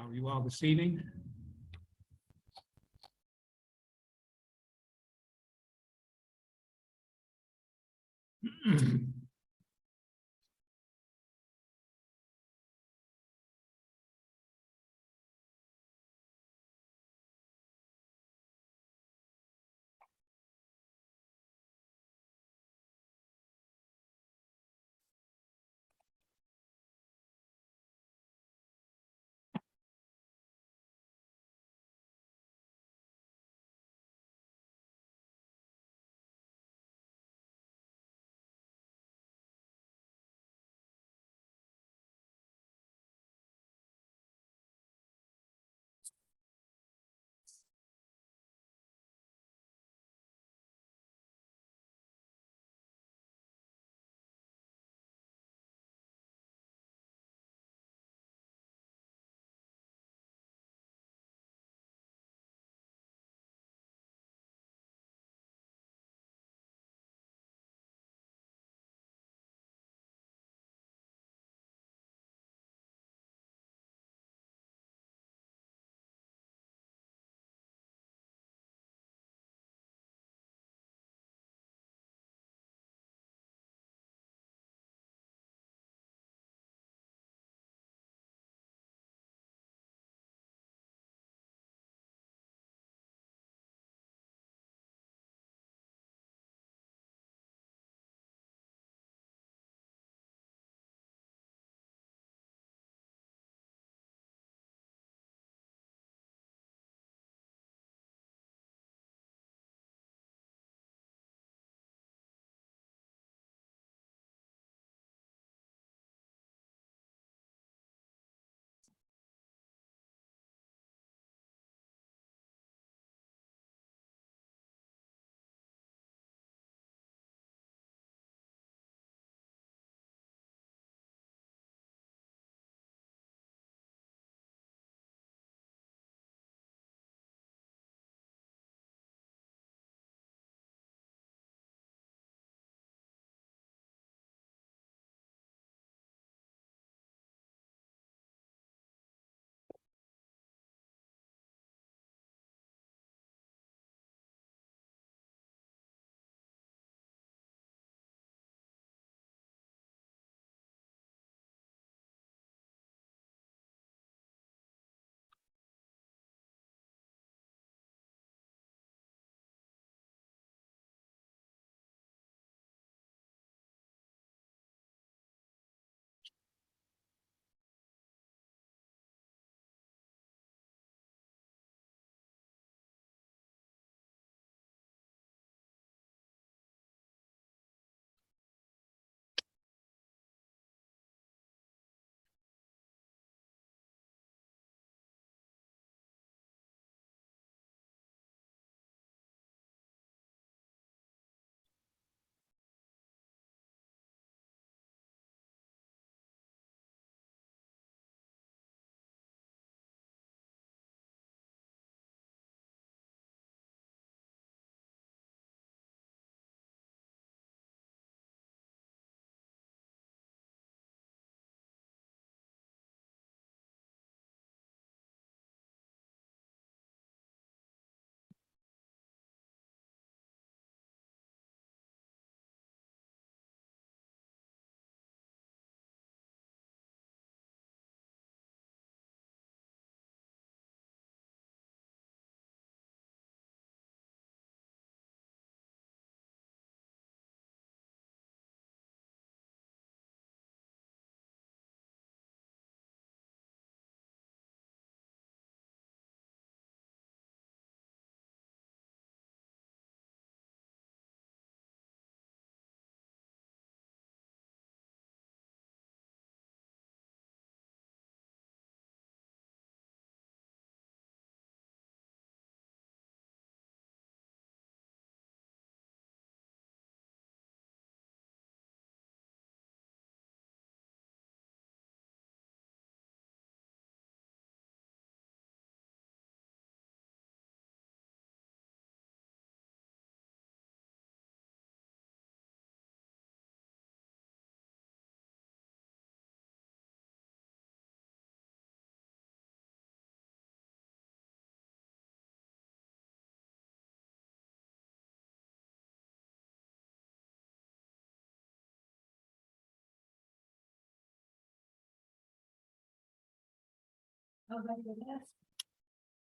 How are you all this evening?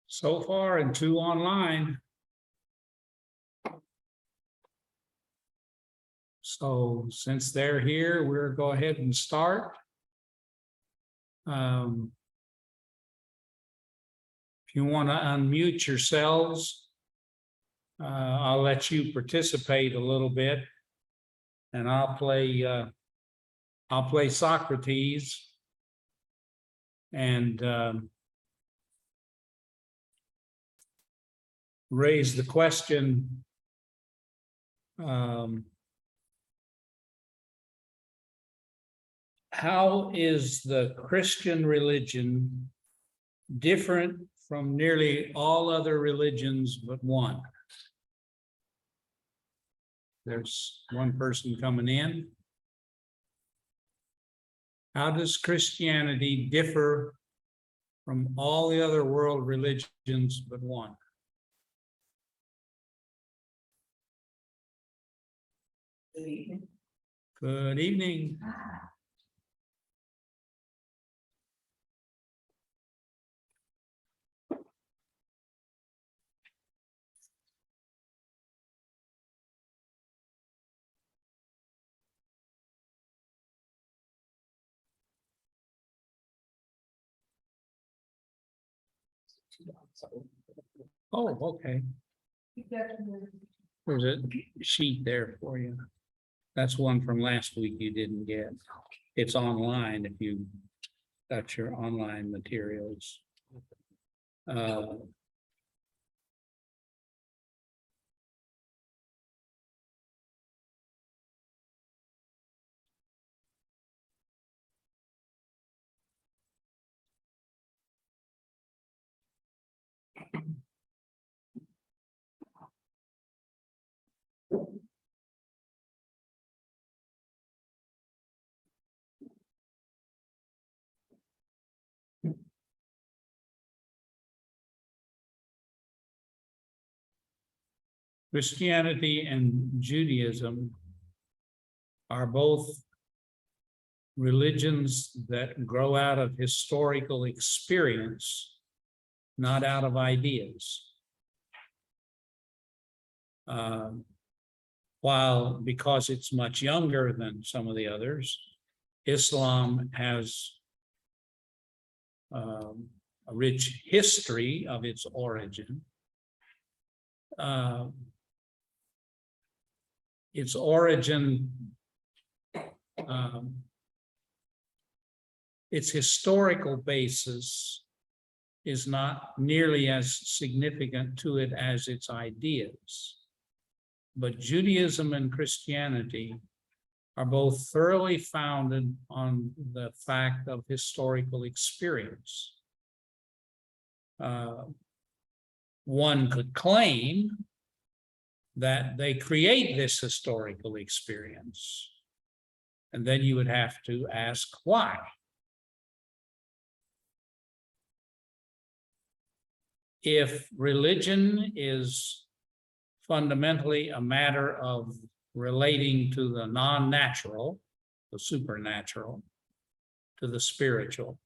So far, and 2 online. So since they're here, we'll go ahead and start. If you want to unmute yourselves, I'll let you participate a little bit, and I'll play Socrates, and raise the question. How is the Christian religion different from nearly all other religions but one? There's one person coming in. How does Christianity differ from all the other world religions but one? Good evening. Good evening. Oh, okay. There's a sheet there for you. That's one from last week you didn't get. It's online if you got your online materials. Christianity and Judaism are both religions that grow out of historical experience, not out of ideas. While, because it's much younger than some of the others, Islam has a rich history of its origin. Its origin, its historical basis is not nearly as significant to it as its ideas. But Judaism and Christianity are both thoroughly founded on the fact of historical experience. One could claim that they create this historical experience, and then you would have to ask why. If religion is fundamentally a matter of relating to the non-natural, the supernatural, to the spiritual,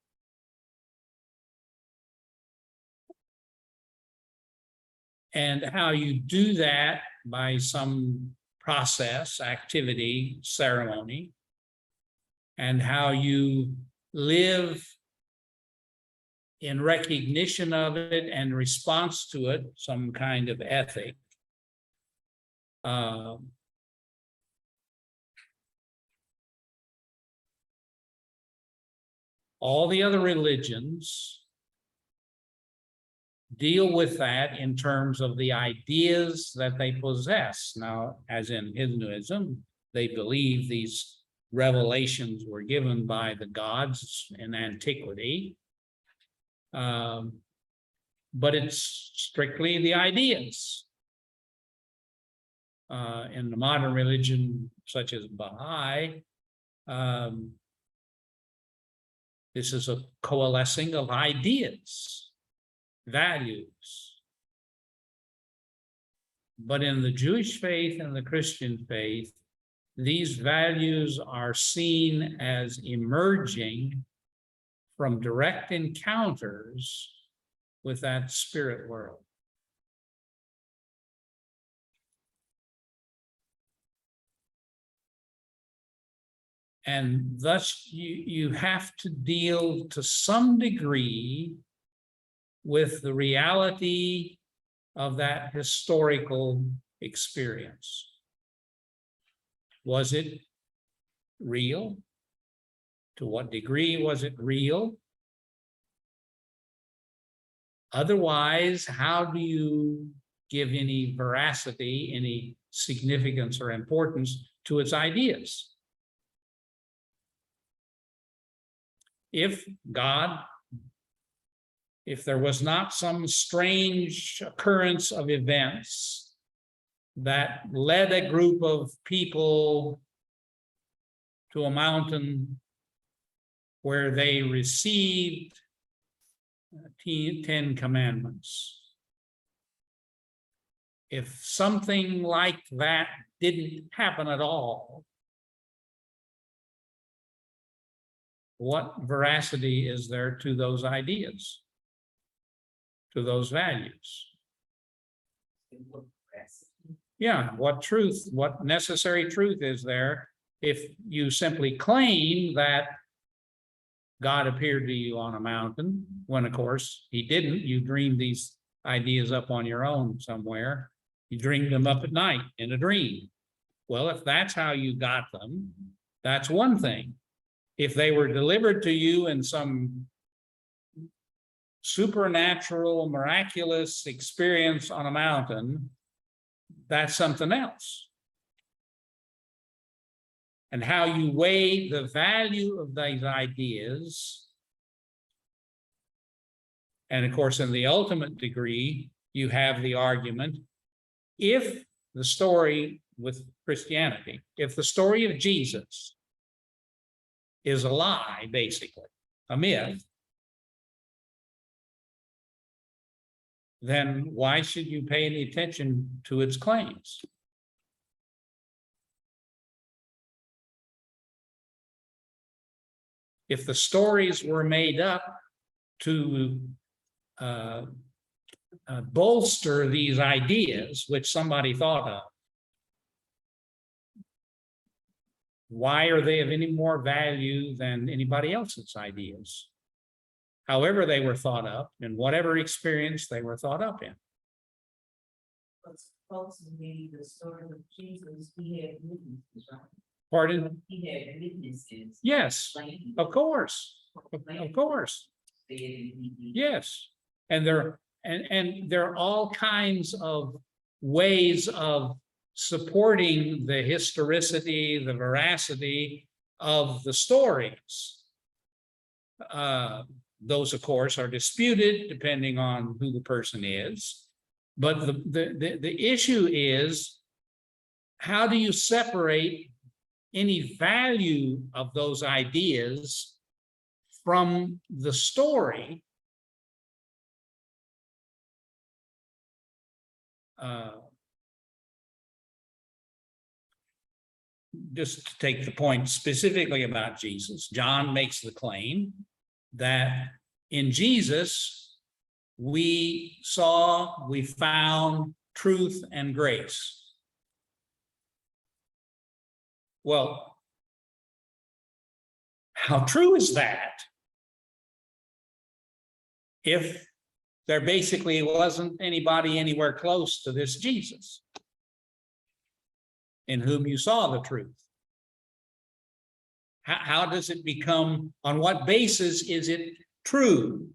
and how you do that by some process, activity, ceremony, and how you live in recognition of it and response to it, some kind of ethic. All the other religions deal with that in terms of the ideas that they possess. Now, as in Hinduism, they believe these revelations were given by the gods in antiquity. But it's strictly the ideas. In the modern religion, such as Baha'i, this is a coalescing of ideas, values. But in the Jewish faith and the Christian faith, these values are seen as emerging from direct encounters with that spirit world. And thus you have to deal to some degree with the reality of that historical experience. Was it real? To what degree was it real? Otherwise, how do you give any veracity, any significance or importance to its ideas? If there was not some strange occurrence of events that led a group of people to a mountain where they received 10 commandments. If something like that didn't happen at all, what veracity is there to those ideas, to those values? Yeah, what truth, what necessary truth is there if you simply claim that God appeared to you on a mountain, when of course he didn't? You dreamed these ideas up on your own somewhere. You dreamed them up at night in a dream. Well, if that's how you got them, that's one thing. If they were delivered to you in some supernatural, miraculous experience on a mountain, that's something else. And how you weigh the value of these ideas. And of course, in the ultimate degree, you have the argument, if the story with Christianity, if the story of Jesus is a lie, basically, a myth, then why should you pay any attention to its claims? If the stories were made up to bolster these ideas, which somebody thought of, why are they of any more value than anybody else's ideas? However they were thought up, in whatever experience they were thought up in. But supposedly the story of Jesus, he had witnesses, right? Pardon? He had witnesses. Yes, of course. Of course. Yes. And there are all kinds of ways of supporting the historicity, the veracity of the stories. Those, of course, are disputed depending on who the person is. But the issue is, how do you separate any value of those ideas from the story? Just to take the point specifically about Jesus, John makes the claim that in Jesus, we found truth and grace. Well, how true is that? If there basically wasn't anybody anywhere close to this Jesus in whom you saw the truth. How does it become, on what basis is it true?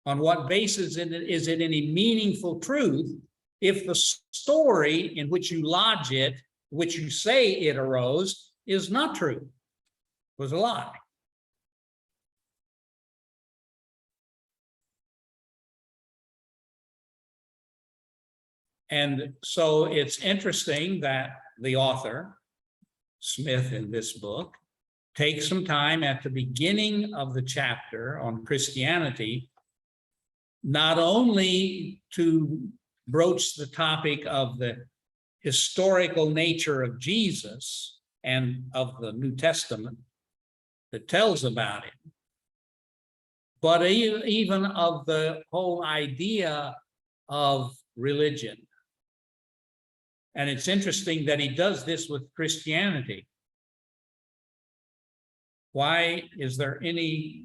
On what basis is it any meaningful truth if the story in which you lodge it, which you say it arose, is not true, was a lie? And so it's interesting that the author, Smith, in this book, takes some time at the beginning of the chapter on Christianity, not only to broach the topic of the historical nature of Jesus and of the New Testament that tells about him, but even of the whole idea of religion. And it's interesting that he does this with Christianity. Why is there any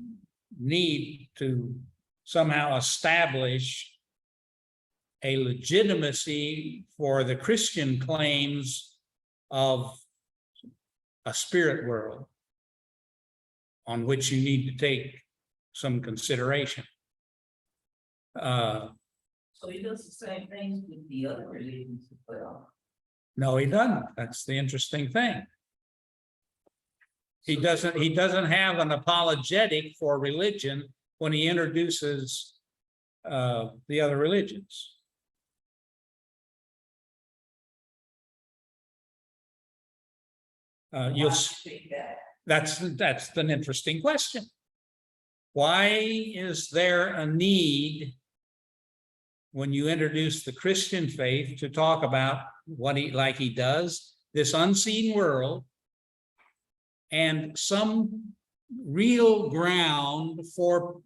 need to somehow establish a legitimacy for the Christian claims of a spirit world on which you need to take some consideration? So he does the same things with the other religions as well. No, he doesn't. That's the interesting thing. He doesn't have an apologetic for religion when he introduces the other religions. You'll Speak that. that's an interesting question. Why is there a need when you introduce the Christian faith to talk about what he does, this unseen world, and some real ground for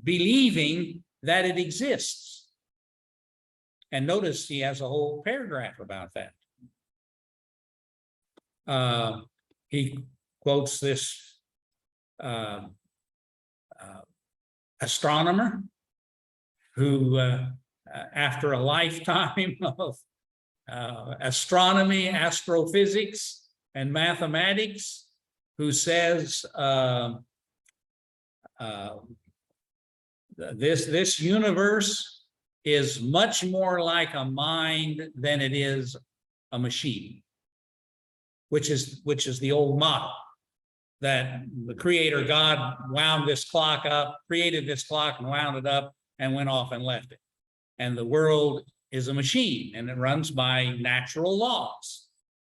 believing that it exists? And notice he has a whole paragraph about that. He quotes this astronomer who, after a lifetime of astronomy, astrophysics, and mathematics, who says this universe is much more like a mind than it is a machine, which is the old model that the creator God wound this clock up, created this clock and wound it up and went off and left it. And the world is a machine and it runs by natural laws.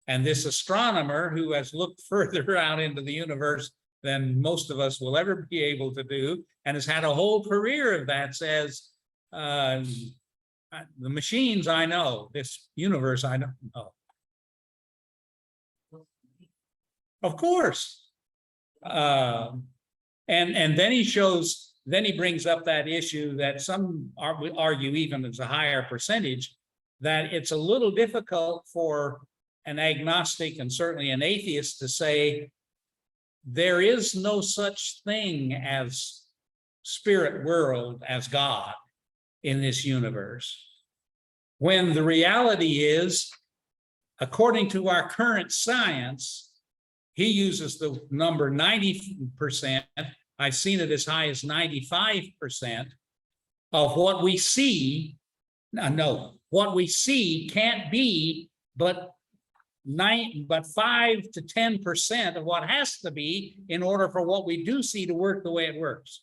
And this astronomer who has looked further out into the universe than most of us will ever be able to do, and has had a whole career of that, says, the machines I know, this universe I don't know. Of course. And then he brings up that issue that some argue, even as a higher percentage, that it's a little difficult for an agnostic and certainly an atheist to say there is no such thing as spirit world as God in this universe, when the reality is, according to our current science, he uses the number 90%. I've seen it as high as 95% of what we see. No, what we see can't be but 5 to 10% of what has to be in order for what we do see to work the way it works.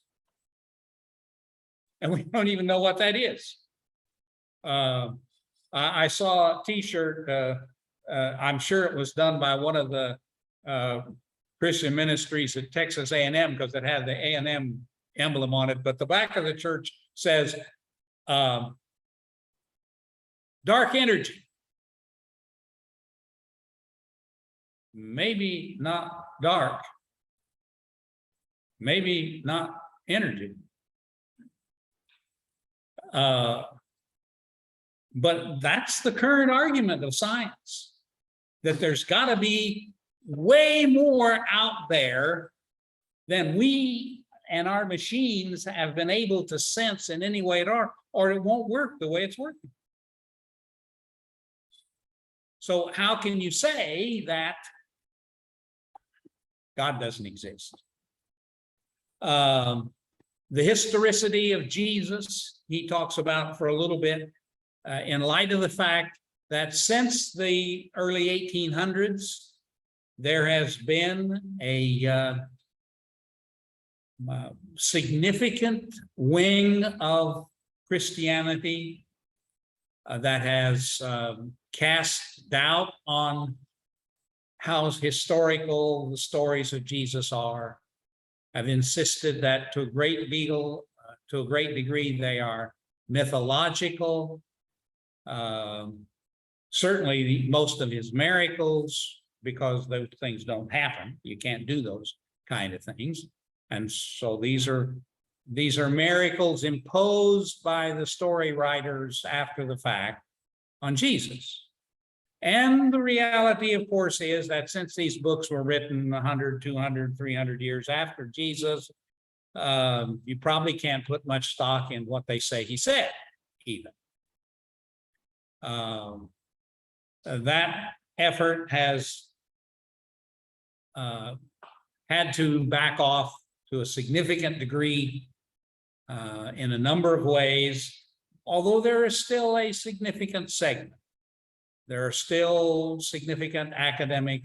And we don't even know what that is. I saw a T-shirt. I'm sure it was done by one of the Christian ministries at Texas A&M, because it had the A&M emblem on it. But the back of the church says, dark energy. Maybe not dark. Maybe not energy. But that's the current argument of science, that there's got to be way more out there than we and our machines have been able to sense in any way at all, or it won't work the way it's working. So how can you say that God doesn't exist? The historicity of Jesus, he talks about for a little bit, in light of the fact that since the early 1800s, there has been a significant wing of Christianity that has cast doubt on how historical the stories of Jesus are. I've insisted that to a great degree they are mythological. Certainly most of his miracles, because those things don't happen. You can't do those kind of things. And so these are These are miracles imposed by the story writers after the fact on Jesus. And the reality, of course, is that since these books were written 100, 200, 300 years after Jesus, you probably can't put much stock in what they say he said, even. That effort has had to back off to a significant degree in a number of ways, although there is still a significant segment. There are still significant academic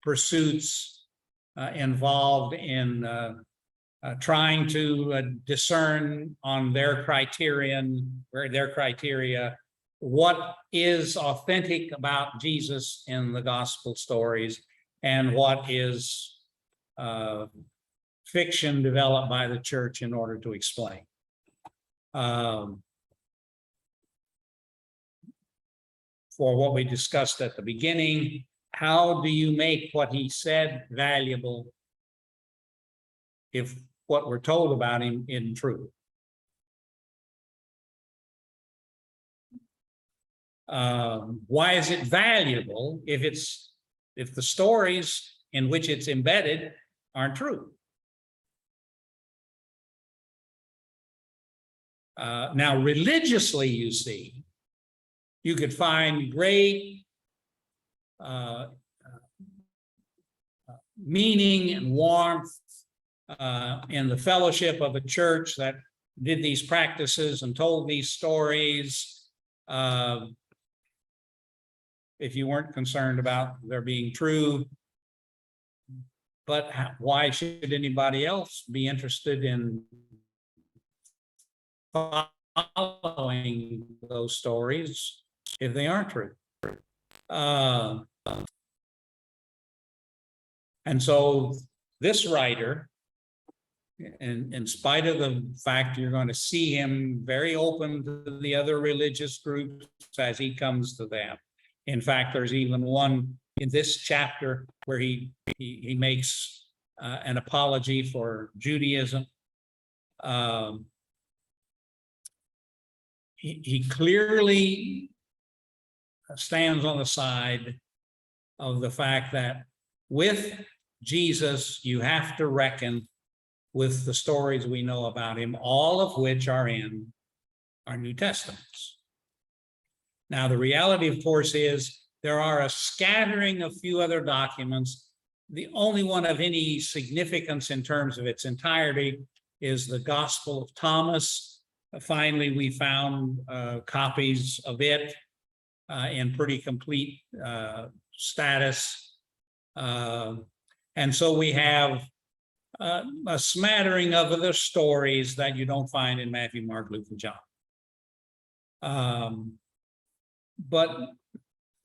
pursuits involved in trying to discern on their criteria, what is authentic about Jesus in the gospel stories and what is fiction developed by the church in order to explain. For what we discussed at the beginning, how do you make what he said valuable if what we're told about him isn't true? Why is it valuable if the stories in which it's embedded aren't true? Now, religiously, you see, you could find great meaning and warmth in the fellowship of a church that did these practices and told these stories. If you weren't concerned about their being true, but why should anybody else be interested in following those stories if they aren't true? And so this writer, in spite of the fact you're going to see him very open to the other religious groups as he comes to them. In fact, there's even one in this chapter where he makes an apology for Judaism. He clearly stands on the side of the fact that with Jesus, you have to reckon with the stories we know about him, all of which are in our New Testaments. Now, the reality, of course, is there are a scattering of few other documents. The only one of any significance in terms of its entirety is the Gospel of Thomas. Finally, we found copies of it in pretty complete status. And so we have a smattering of other stories that you don't find in Matthew, Mark, Luke, and John. But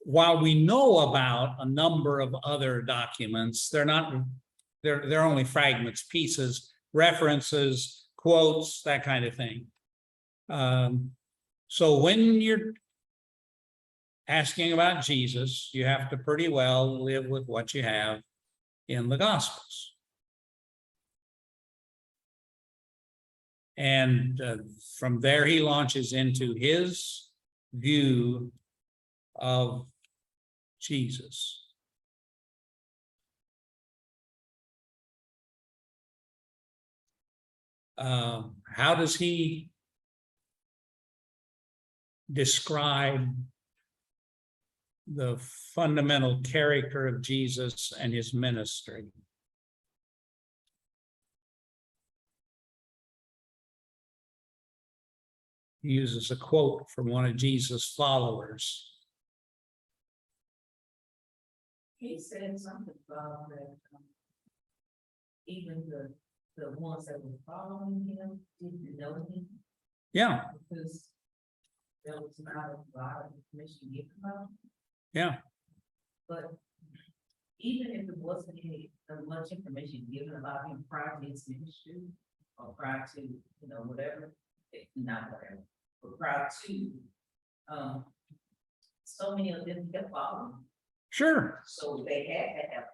while we know about a number of other documents, they're only fragments, pieces, references, quotes, that kind of thing. So when you're asking about Jesus, you have to pretty well live with what you have in the Gospels. And from there, he launches into his view of Jesus. How does he describe the fundamental character of Jesus and his ministry? He uses a quote from one of Jesus' followers. He said something about that even the ones that were following him didn't know him. Yeah. Because there was not a lot of information given about him. Yeah. But even if it wasn't any much information given about him prior to his ministry or prior to, whatever, not whatever, but prior to, so many of them kept following. Sure. So they had to have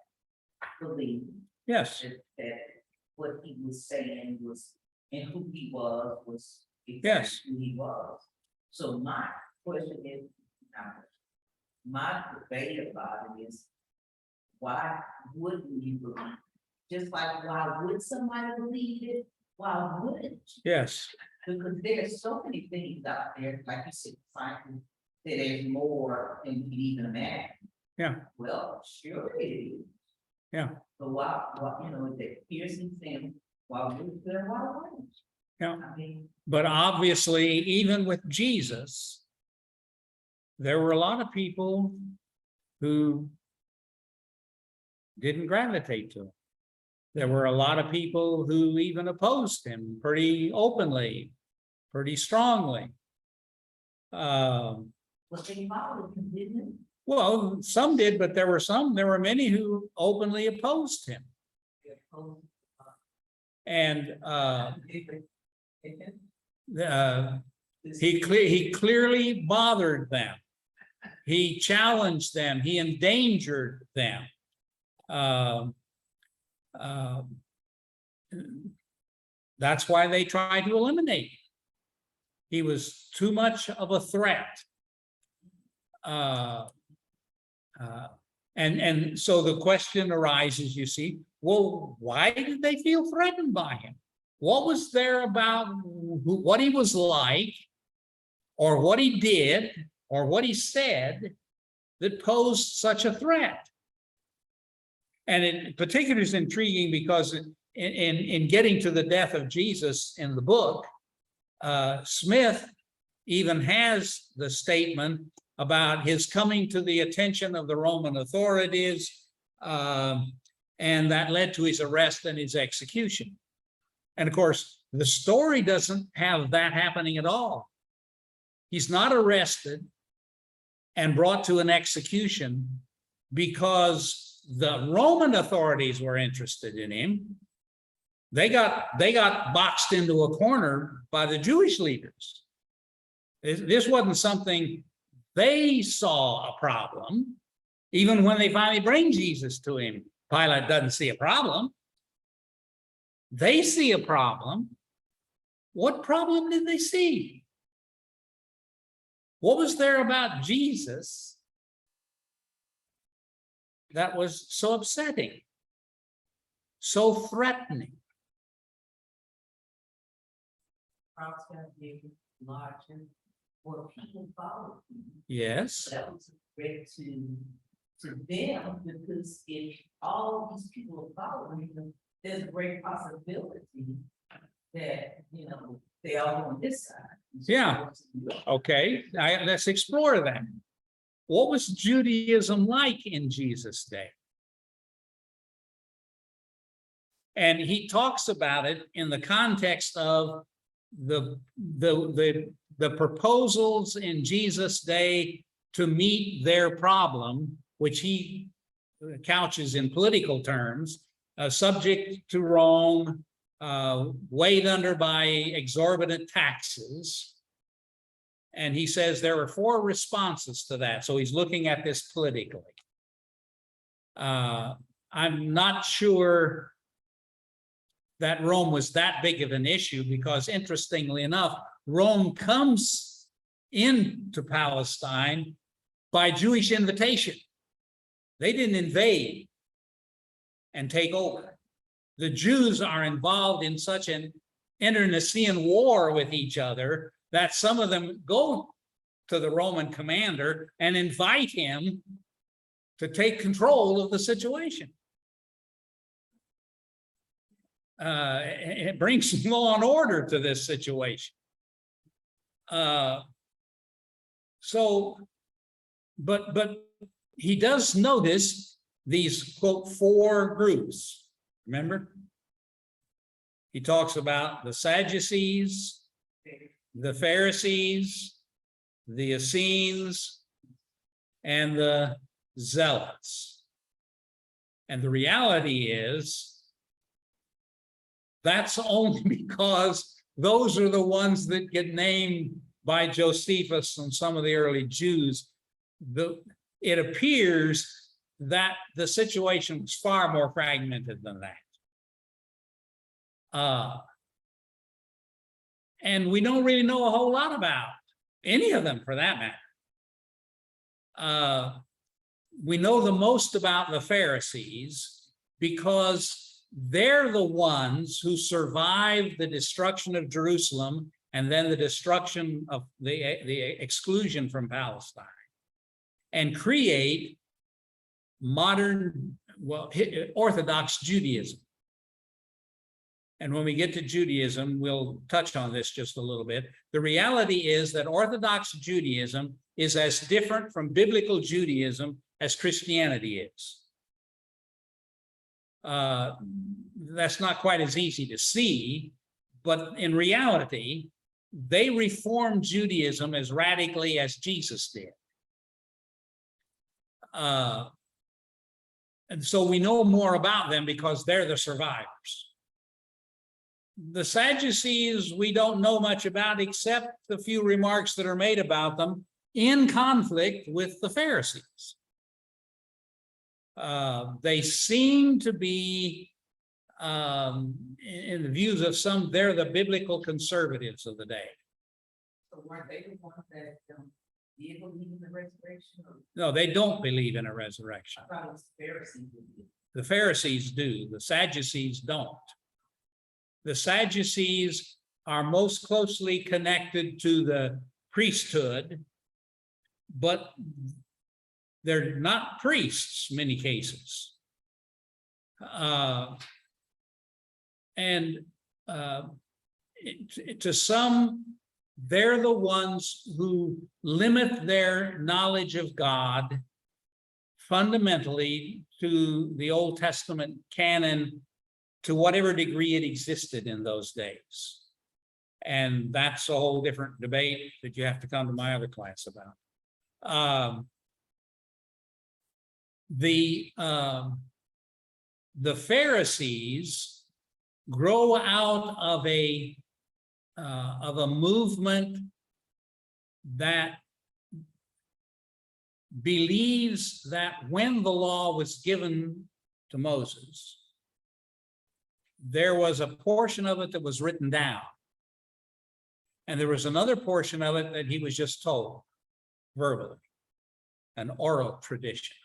believed Yes. that what he was saying was and who he was Yes. exactly who he was. So my question is, my debate about it is, why wouldn't you believe? Just like, why would somebody believe it? Why wouldn't? Yes. Because there's so many things out there, like you said, science, that there's more than you can even imagine. Yeah. Well, sure it is. Yeah. But why, you know, the piercing thing, why would there, why wouldn't? Yeah. I mean, But obviously, even with Jesus, there were a lot of people who didn't gravitate to him. There were a lot of people who even opposed him pretty openly, pretty strongly. but they followed him, didn't Well, some did, but there were many who openly opposed him. they? And he clearly bothered them. He challenged them. He endangered them. That's why they tried to eliminate him. He was too much of a threat. And so the question arises, you see, well, why did they feel threatened by him? What was there about what he was like, or what he did, or what he said that posed such a threat? And in particular is intriguing because in getting to the death of Jesus in the book, Smith even has the statement about his coming to the attention of the Roman authorities, and that led to his arrest and his execution. And of course, the story doesn't have that happening at all. He's not arrested and brought to an execution because the Roman authorities were interested in him. They got boxed into a corner by the Jewish leaders. This wasn't something they saw a problem. Even when they finally bring Jesus to him, Pilate doesn't see a problem. They see a problem. What problem did they see? What was there about Jesus that was so upsetting, so threatening? Crowds got bigger, larger, or people followed him. Yes. That was a threat to them, because if all these people are following him, there's a great possibility that, you know, they all go on this side. Yeah. Okay, let's explore that. What was Judaism like in Jesus' day? And he talks about it in the context of the proposals in Jesus' day to meet their problem, which he couches in political terms, subject to Rome, weighed under by exorbitant taxes. And he says there are 4 responses to that. So he's looking at this politically. I'm not sure that Rome was that big of an issue, because interestingly enough, Rome comes into Palestine by Jewish invitation. They didn't invade and take over. The Jews are involved in such an internecine war with each other that some of them go to the Roman commander and invite him to take control of the situation. It brings law and order to this situation. But he does notice these, quote, 4 groups. Remember? He talks about the Sadducees, the Pharisees, the Essenes, and the Zealots. And the reality is, that's only because those are the ones that get named by Josephus and some of the early Jews. It appears that the situation was far more fragmented than that. And we don't really know a whole lot about any of them for that matter. We know the most about the Pharisees because they're the ones who survived the destruction of Jerusalem and then the destruction of the exclusion from Palestine, and create modern, well, Orthodox Judaism. And when we get to Judaism, we'll touch on this just a little bit. The reality is that Orthodox Judaism is as different from biblical Judaism as Christianity is. That's not quite as easy to see, but in reality, they reformed Judaism as radically as Jesus did. And so we know more about them because they're the survivors. The Sadducees, we don't know much about except the few remarks that are made about them in conflict with the Pharisees. They seem to be, in the views of some, they're the biblical conservatives of the day. So weren't they the ones that did believe in the resurrection? No, they don't believe in a resurrection. I thought it was Pharisees. The Pharisees do, the Sadducees don't. The Sadducees are most closely connected to the priesthood, but they're not priests in many cases. To some, they're the ones who limit their knowledge of God fundamentally to the Old Testament canon to whatever degree it existed in those days. And that's a whole different debate that you have to come to my other class about. The Pharisees grow out of a movement that believes that when the law was given to Moses, there was a portion of it that was written down, and there was another portion of it that he was just told verbally, an oral tradition.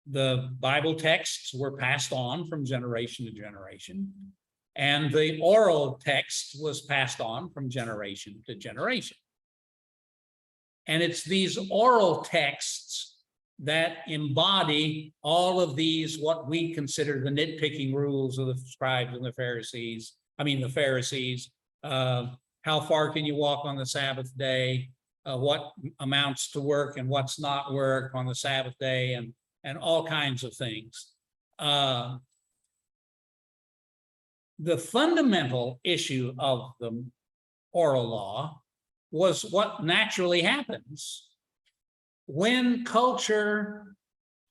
The Bible texts were passed on from generation to generation, and the oral text was passed on from generation to generation. And it's these oral texts that embody all of these, what we consider the nitpicking rules of the scribes and the Pharisees. The Pharisees, how far can you walk on the Sabbath day? What amounts to work and what's not work on the Sabbath day, and all kinds of things. The fundamental issue of the oral law was what naturally happens when culture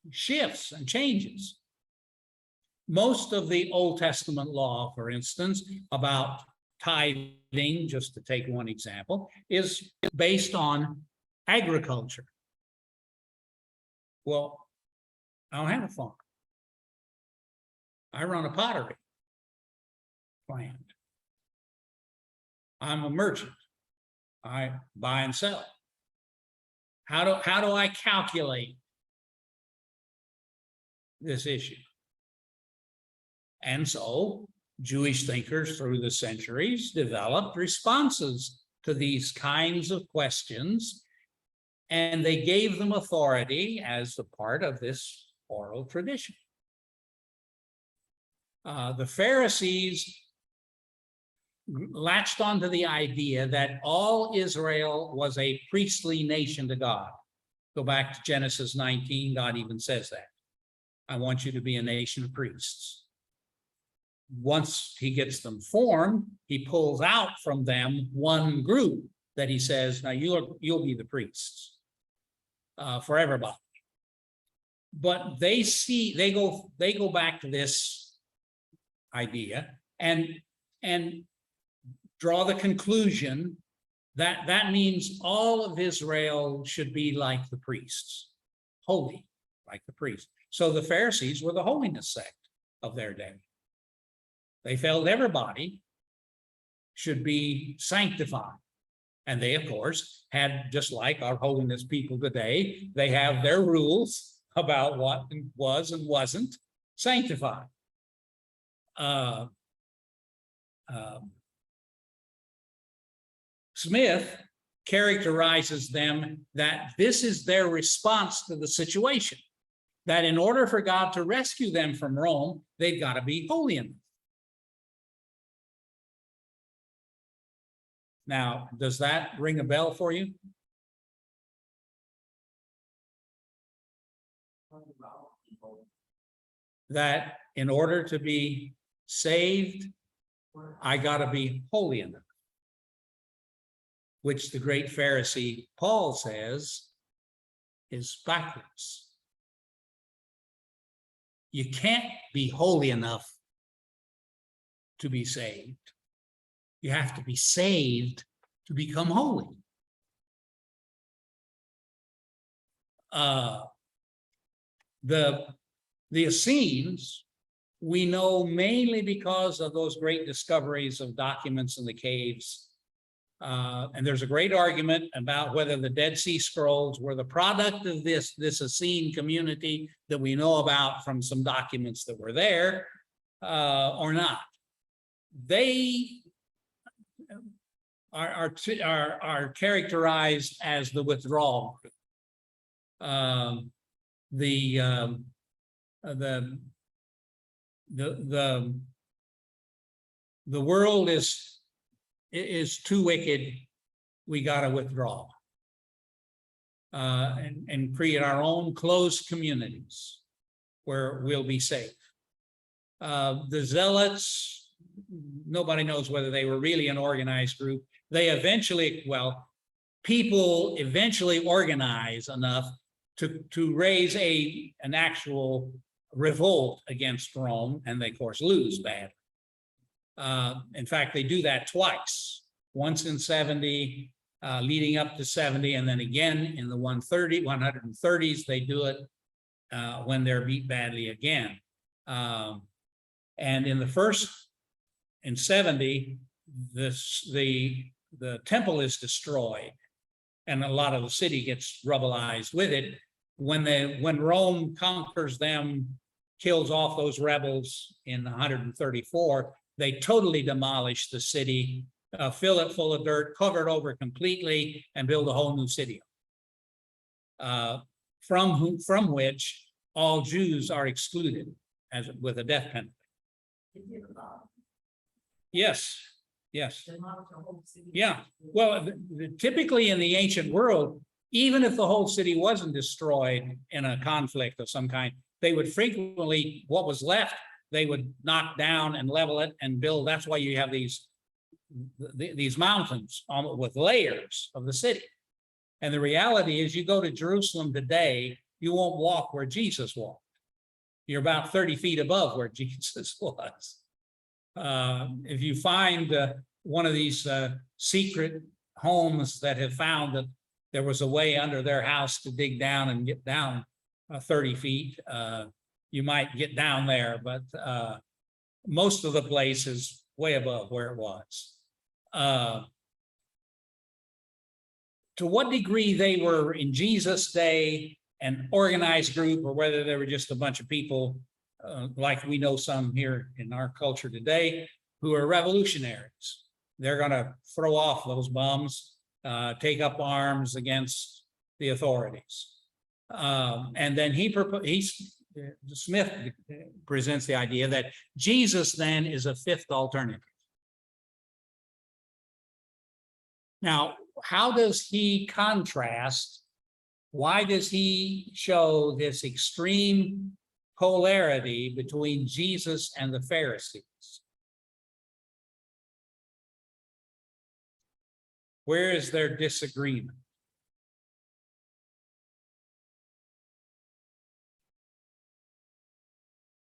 shifts and changes. Most of the Old Testament law, for instance, about tithing, just to take one example, is based on agriculture. Well, I don't have a farm. I run a pottery plant. I'm a merchant. I buy and sell. How do I calculate this issue? And so Jewish thinkers through the centuries developed responses to these kinds of questions, and they gave them authority as a part of this oral tradition. The Pharisees latched onto the idea that all Israel was a priestly nation to God. Go back to Genesis 19, God even says that. I want you to be a nation of priests. Once he gets them formed, he pulls out from them one group that he says, now you'll be the priests for everybody. But they go back to this idea and draw the conclusion that that means all of Israel should be like the priests, holy like the priests. So the Pharisees were the holiness sect of their day. They felt everybody should be sanctified. And they, of course, had, just like our holiness people today, they have their rules about what was and wasn't sanctified. Smith characterizes them that this is their response to the situation, that in order for God to rescue them from Rome, they've got to be holy enough. Now, does that ring a bell for you? That in order to be saved, I got to be holy enough, which the great Pharisee Paul says is backwards. You can't be holy enough to be saved. You have to be saved to become holy. The Essenes, we know mainly because of those great discoveries of documents in the caves. And there's a great argument about whether the Dead Sea Scrolls were the product of this Essene community that we know about from some documents that were there, or not. They are characterized as the withdrawal group. The world is too wicked. We got to withdraw and create our own closed communities where we'll be safe. The Zealots, nobody knows whether they were really an organized group. They eventually, well, people eventually organize enough to raise an actual revolt against Rome, and they, of course, lose badly. In fact, they do that twice, once in 70, leading up to 70, and then again in the 130s, they do it when they're beat badly again. And in the first, in 70, the temple is destroyed, and a lot of the city gets rubbleized with it. When Rome conquers them, kills off those rebels in 134, they totally demolish the city, fill it full of dirt, cover it over completely, and build a whole new city. From which all Jews are excluded with a death penalty. Yes, yes. Yeah, well, typically in the ancient world, even if the whole city wasn't destroyed in a conflict of some kind, they would frequently, what was left, they would knock down and level it and build. That's why you have these mountains with layers of the city. And the reality is, you go to Jerusalem today, you won't walk where Jesus walked. You're about 30 feet above where Jesus was. If you find one of these secret homes that have found that there was a way under their house to dig down and get down 30 feet, you might get down there, but most of the place is way above where it was. To what degree they were in Jesus' day an organized group, or whether they were just a bunch of people like we know some here in our culture today who are revolutionaries. They're going to throw off those bums, take up arms against the authorities. And then Smith presents the idea that Jesus then is a fifth alternative. Now, how does he contrast? Why does he show this extreme polarity between Jesus and the Pharisees? Where is their disagreement?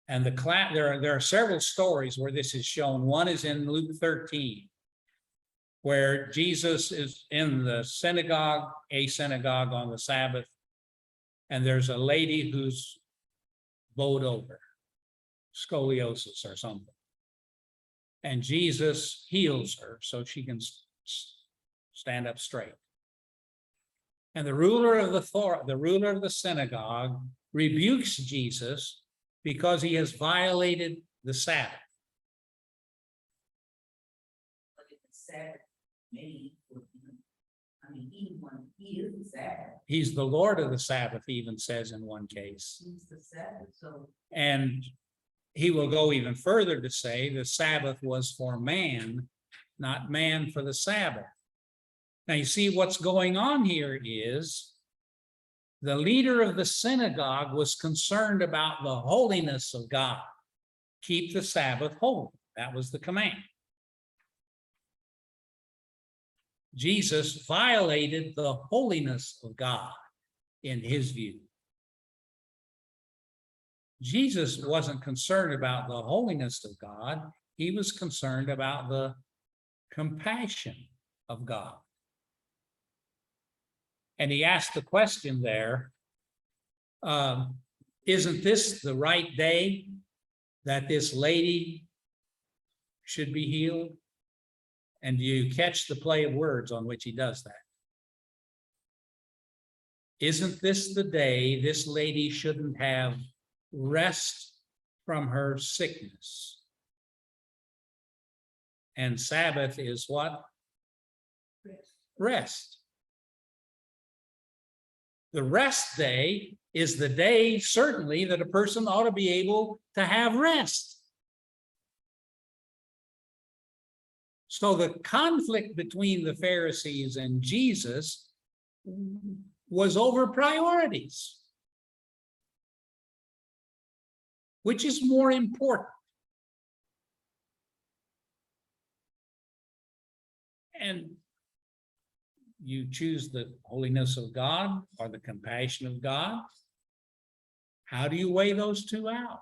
And there are several stories where this is shown. One is in Luke 13, where Jesus is in the synagogue, a synagogue on the Sabbath, and there's a lady who's bowed over, scoliosis or something. And Jesus heals her so she can stand up straight. And the ruler of the synagogue rebukes Jesus because he has violated the Sabbath. But if the Sabbath made for him, I mean, he is the Sabbath. He's the Lord of the Sabbath, he even says in one case. He's the Sabbath, so. And he will go even further to say the Sabbath was for man, not man for the Sabbath. Now you see what's going on here is the leader of the synagogue was concerned about the holiness of God. Keep the Sabbath holy. That was the command. Jesus violated the holiness of God in his view. Jesus wasn't concerned about the holiness of God. He was concerned about the compassion of God. And he asked the question there, isn't this the right day that this lady should be healed? And do you catch the play of words on which he does that? Isn't this the day this lady shouldn't have rest from her sickness? And Sabbath is what? Rest. The rest day is the day, certainly, that a person ought to be able to have rest. So the conflict between the Pharisees and Jesus was over priorities. Which is more important? And you choose the holiness of God or the compassion of God. How do you weigh those two out?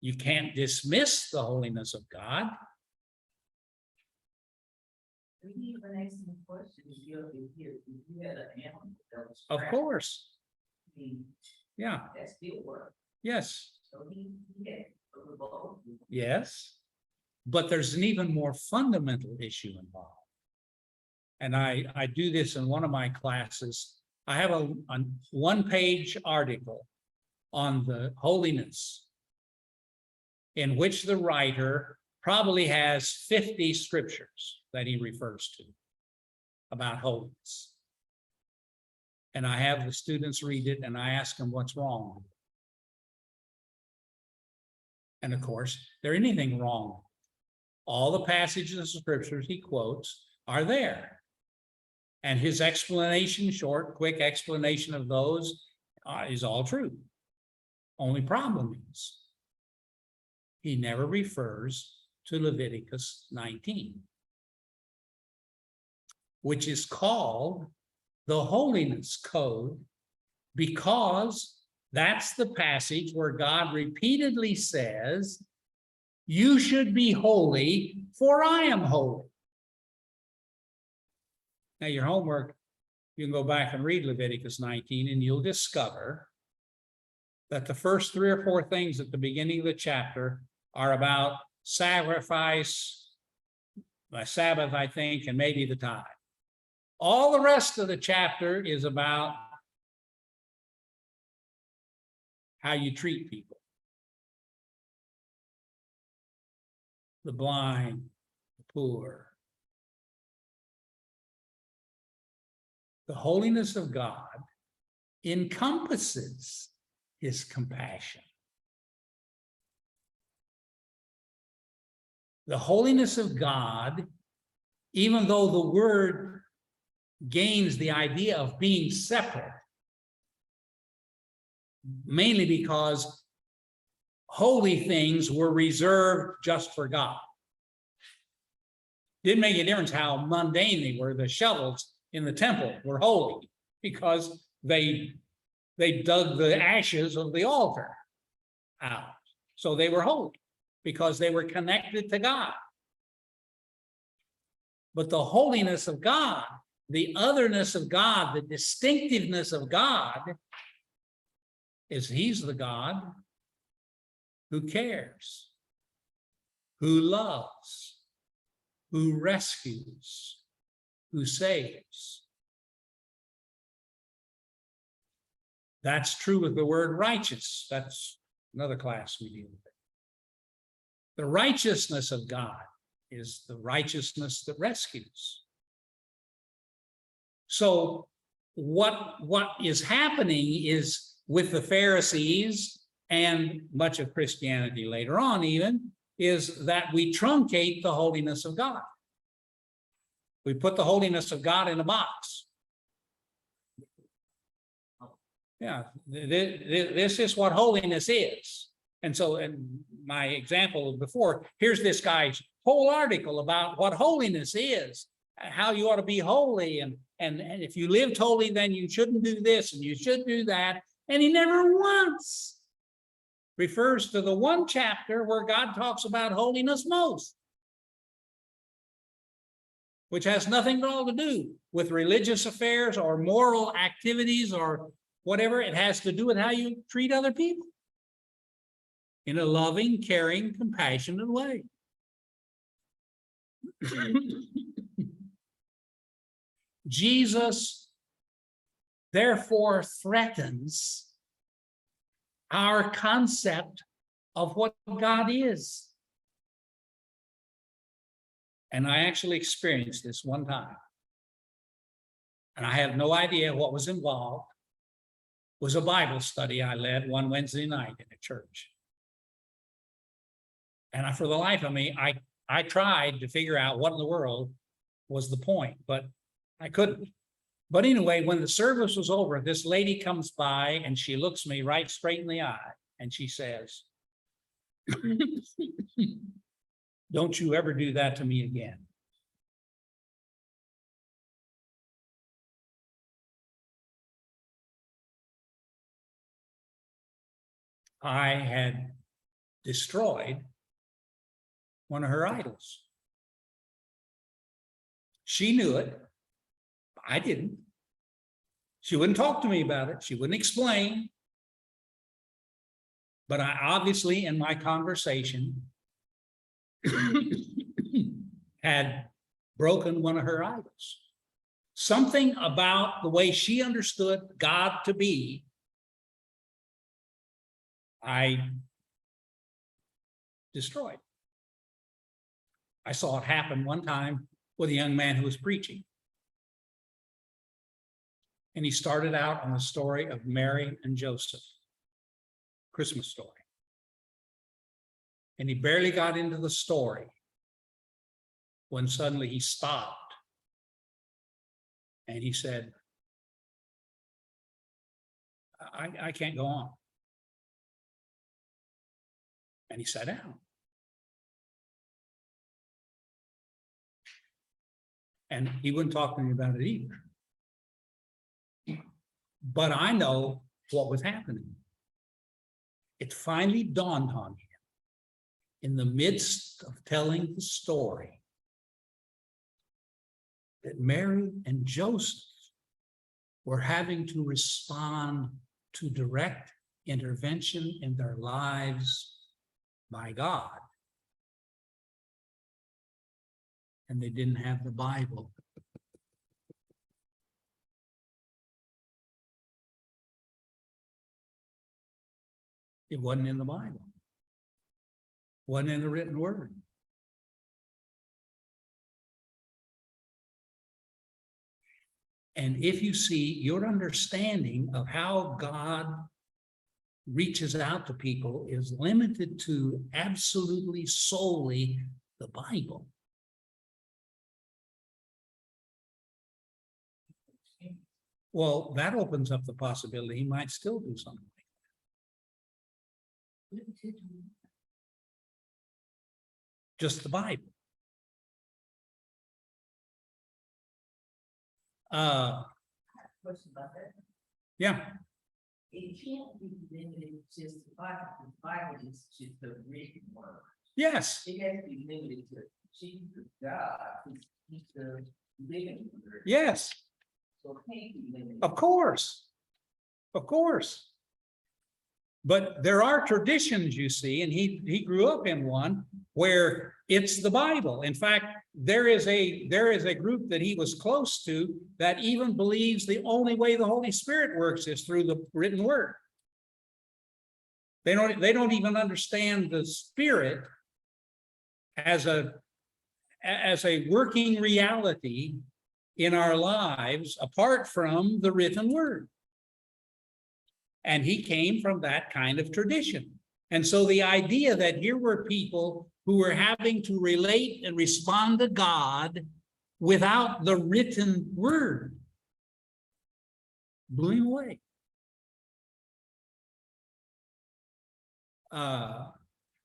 You can't dismiss the holiness of God. We even asked him a question, if you had an animal that was Of trapped, course. I mean, Yeah. that still worked. Yes. So he had a revolt. Yes. But there's an even more fundamental issue involved. And I do this in one of my classes. I have a one-page article on the holiness in which the writer probably has 50 scriptures that he refers to about holiness. And I have the students read it and I ask them what's wrong. And of course, there anything wrong. All the passages of scriptures he quotes are there. And his explanation, short, quick explanation of those is all true. Only problem is he never refers to Leviticus 19, which is called the holiness code because that's the passage where God repeatedly says, you should be holy, for I am holy. Now, your homework, you can go back and read Leviticus 19, and you'll discover that the first 3 or 4 things at the beginning of the chapter are about sacrifice, by Sabbath, I think, and maybe the tithe. All the rest of the chapter is about how you treat people. The blind, the poor. The holiness of God encompasses his compassion. The holiness of God, even though the word gains the idea of being separate, mainly because holy things were reserved just for God. Didn't make a difference how mundane they were. The shovels in the temple were holy because they dug the ashes of the altar out. So they were holy because they were connected to God. But the holiness of God, the otherness of God, the distinctiveness of God is he's the God who cares. who loves, who rescues, who saves. That's true with the word righteous. That's another class we deal with. The righteousness of God is the righteousness that rescues. So what is happening is with the Pharisees and much of Christianity later on even, is that we truncate the holiness of God. We put the holiness of God in a box. Yeah, this is what holiness is. And so in my example before, here's this guy's whole article about what holiness is, how you ought to be holy. And if you lived holy, then you shouldn't do this and you should do that. And he never once refers to the one chapter where God talks about holiness most, which has nothing at all to do with religious affairs or moral activities or whatever. It has to do with how you treat other people in a loving, caring, compassionate way. Jesus therefore threatens our concept of what God is. And I actually experienced this one time. And I have no idea what was involved. It was a Bible study I led one Wednesday night in a church. And for the life of me, I tried to figure out what in the world was the point, but I couldn't. But anyway, when the service was over, this lady comes by and she looks me right straight in the eye and she says, "Don't you ever do that to me again." I had destroyed one of her idols. She knew it. I didn't. She wouldn't talk to me about it. She wouldn't explain. But I obviously, in my conversation, had broken one of her idols. Something about the way she understood God to be, I destroyed. I saw it happen one time with a young man who was preaching. And he started out on the story of Mary and Joseph, Christmas story. And he barely got into the story when suddenly he stopped. And he said, I can't go on. And he sat down. And he wouldn't talk to me about it either. But I know what was happening. It finally dawned on him in the midst of telling the story that Mary and Joseph were having to respond to direct intervention in their lives by God. And they didn't have the Bible. It wasn't in the Bible. It wasn't in the written word. And if you see your understanding of how God reaches out to people is limited to absolutely solely the Bible, well, that opens up the possibility he might still do something like that. Just the Bible. Question about that. Yeah. It can't be limited just to Bible. The Bible is just the written word. Yes. It has to be limited to Jesus, God, he's the living word. Yes. So it can't be limited. Of course. Of course. But there are traditions, you see, and he grew up in one where it's the Bible. In fact, there is a group that he was close to that even believes the only way the Holy Spirit works is through the written word. They don't even understand the Spirit as a working reality in our lives apart from the written word. And he came from that kind of tradition. And so the idea that here were people who were having to relate and respond to God without the written word blew him away.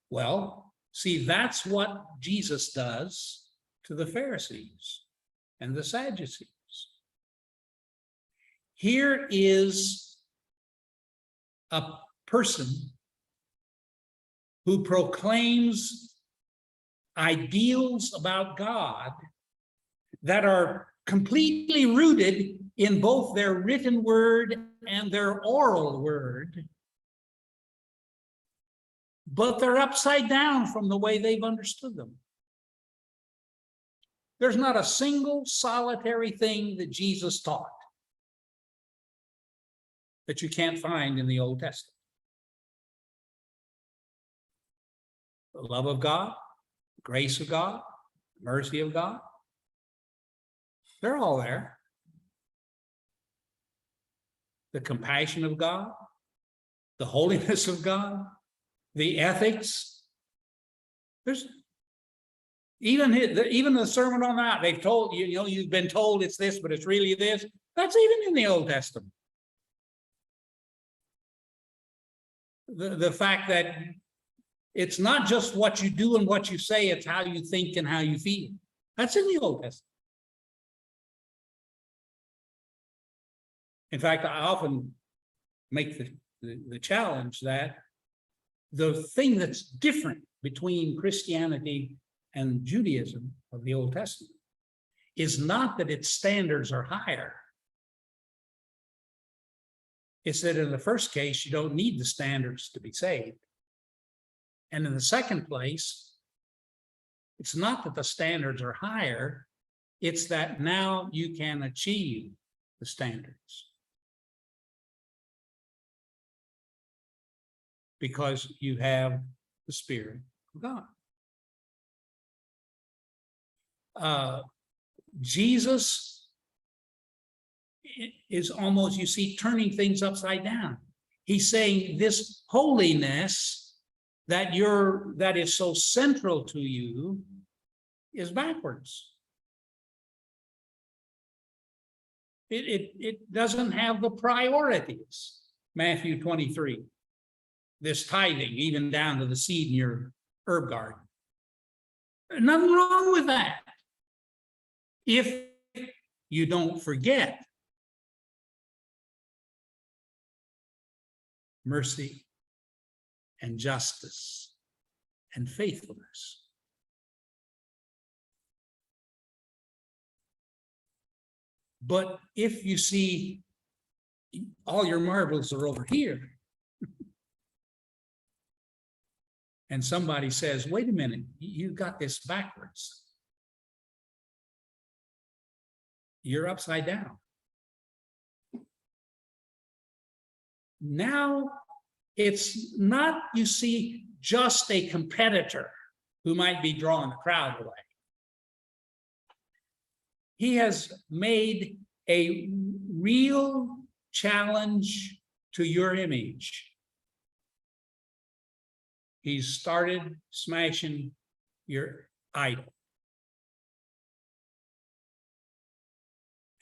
Well, see, that's what Jesus does to the Pharisees and the Sadducees. Here is a person who proclaims ideals about God that are completely rooted in both their written word and their oral word, but they're upside down from the way they've understood them. There's not a single solitary thing that Jesus taught that you can't find in the Old Testament. The love of God, the grace of God, the mercy of God, they're all there. The compassion of God, the holiness of God, the ethics. There's even the Sermon on the Mount. They've told you, you've been told it's this, but it's really this. That's even in the Old Testament. The fact that it's not just what you do and what you say, it's how you think and how you feel. That's in the Old Testament. In fact, I often make the challenge that the thing that's different between Christianity and Judaism of the Old Testament is not that its standards are higher. It's that in the first case, you don't need the standards to be saved. And in the second place, it's not that the standards are higher, it's that now you can achieve the standards. Because you have the Spirit of God. Jesus is almost, you see, turning things upside down. He's saying this holiness that is so central to you is backwards. It doesn't have the priorities. Matthew 23, this tithing, even down to the seed in your herb garden. Nothing wrong with that, if you don't forget mercy and justice and faithfulness. But if you see all your marbles are over here, and somebody says, wait a minute, you got this backwards. You're upside down. Now, it's not, you see, just a competitor who might be drawing the crowd away. He has made a real challenge to your image. He's started smashing your idol.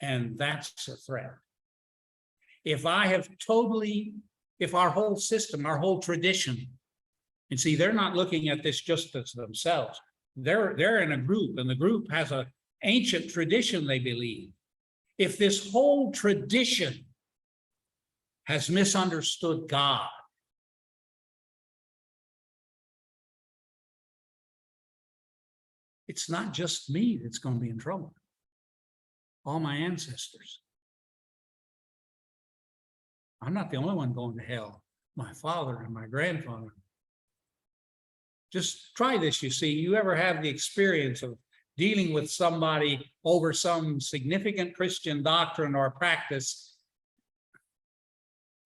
And that's a threat. If our whole system, our whole tradition, and see, they're not looking at this just as themselves. They're in a group, and the group has an ancient tradition they believe. If this whole tradition has misunderstood God, it's not just me that's going to be in trouble. All my ancestors. I'm not the only one going to hell. my father and my grandfather. Just try this, you see. You ever have the experience of dealing with somebody over some significant Christian doctrine or practice,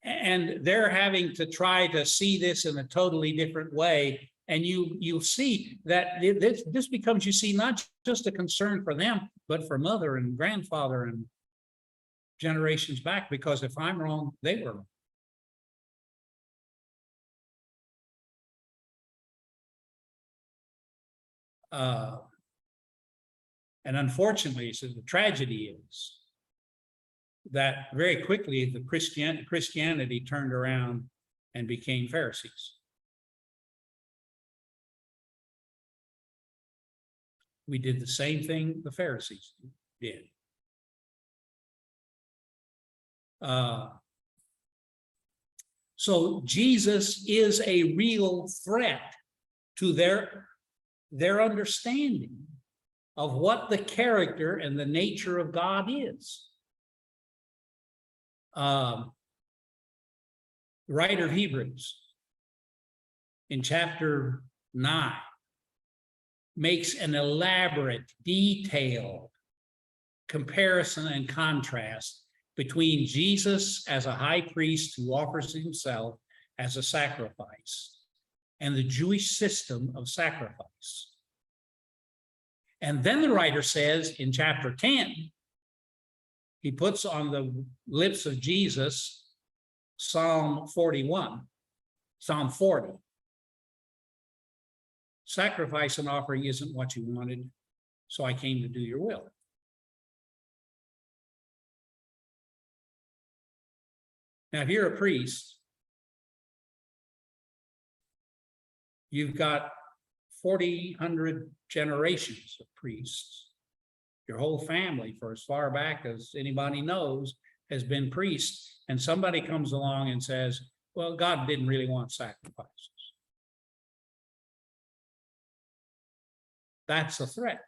and they're having to try to see this in a totally different way, and you see that this becomes, you see, not just a concern for them, but for mother and grandfather and generations back, because if I'm wrong, they were wrong. And unfortunately, so the tragedy is that very quickly the Christianity turned around and became Pharisees. We did the same thing the Pharisees did. So Jesus is a real threat to their understanding of what the character and the nature of God is. The writer of Hebrews in chapter 9 makes an elaborate, detailed comparison and contrast between Jesus as a high priest who offers himself as a sacrifice and the Jewish system of sacrifice. And then the writer says in chapter 10, he puts on the lips of Jesus Psalm 41, Psalm 40. Sacrifice and offering isn't what you wanted, so I came to do your will. Now, if you're a priest, you've got 4,000 generations of priests. Your whole family, for as far back as anybody knows, has been priests. And somebody comes along and says, well, God didn't really want sacrifices. That's a threat.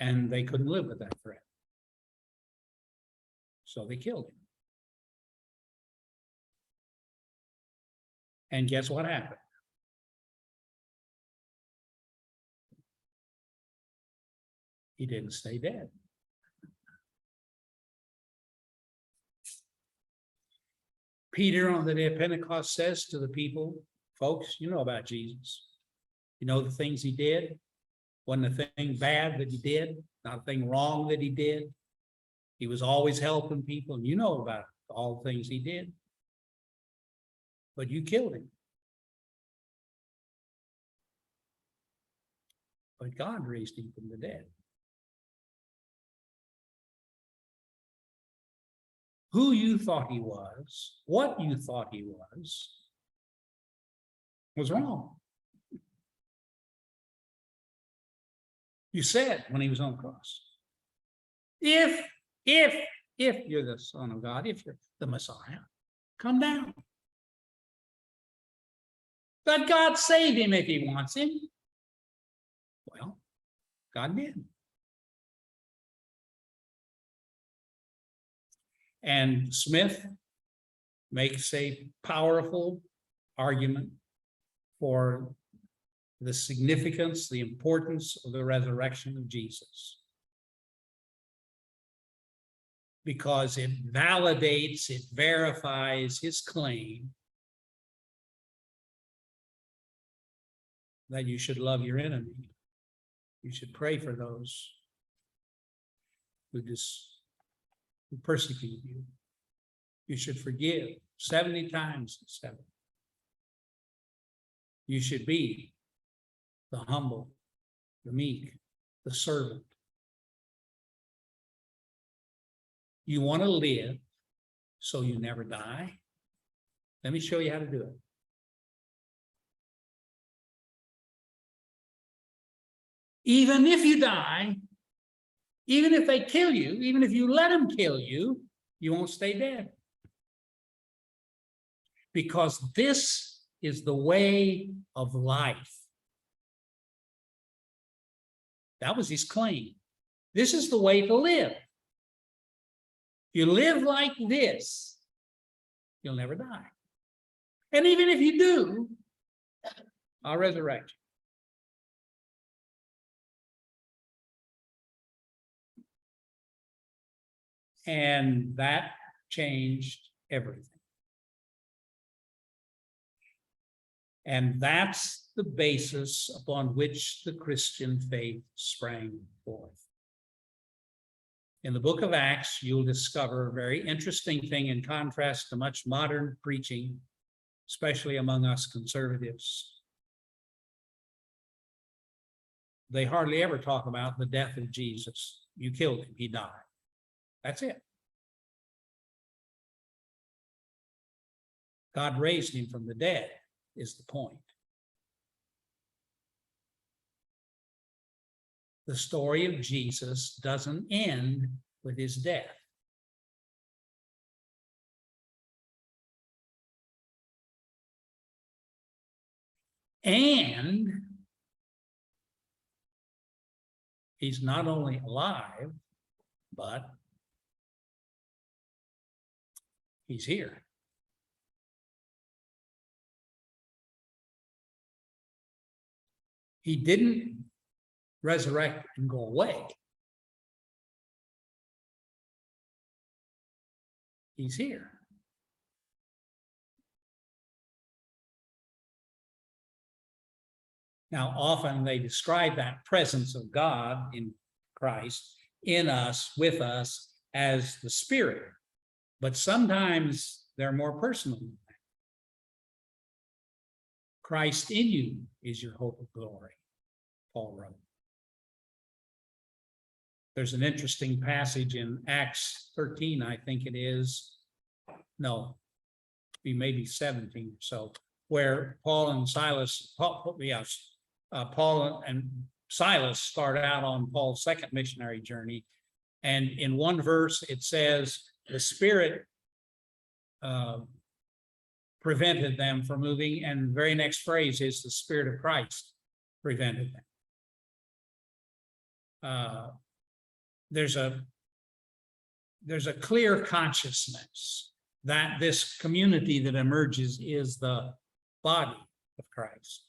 And they couldn't live with that threat. So they killed him. And guess what happened? He didn't stay dead. Peter on the day of Pentecost says to the people, folks, you know about Jesus. You know the things he did. Wasn't a thing bad that he did, not a thing wrong that he did. He was always helping people, and you know about all the things he did. But you killed him. But God raised him from the dead. Who you thought he was, what you thought he was wrong. You said when he was on the cross, if you're the Son of God, if you're the Messiah, come down. Let God save him if he wants him. Well, God did. And Smith makes a powerful argument for the significance, the importance of the resurrection of Jesus. Because it validates, it verifies his claim that you should love your enemy. You should pray for those who persecute you. You should forgive 70 times 7. You should be the humble, the meek, the servant. You want to live so you never die? Let me show you how to do it. Even if you die, even if they kill you, even if you let them kill you, you won't stay dead. Because this is the way of life. That was his claim. This is the way to live. You live like this, you'll never die. And even if you do, I'll resurrect you. And that changed everything. And that's the basis upon which the Christian faith sprang forth. In the book of Acts, you'll discover a very interesting thing in contrast to much modern preaching, especially among us conservatives. They hardly ever talk about the death of Jesus. You killed him, he died. That's it. God raised him from the dead is the point. The story of Jesus doesn't end with his death. And he's not only alive, but he's here. He didn't resurrect and go away. He's here. Now, often they describe that presence of God in Christ, in us, with us, as the Spirit. But sometimes they're more personal than that. Christ in you is your hope of glory, Paul wrote. There's an interesting passage in Acts 13, I think it is. No, maybe 17 or so, where Paul and Silas start out on Paul's second missionary journey. And in one verse, it says, the Spirit prevented them from moving. And the very next phrase is, the Spirit of Christ prevented them. There's a clear consciousness that this community that emerges is the body of Christ.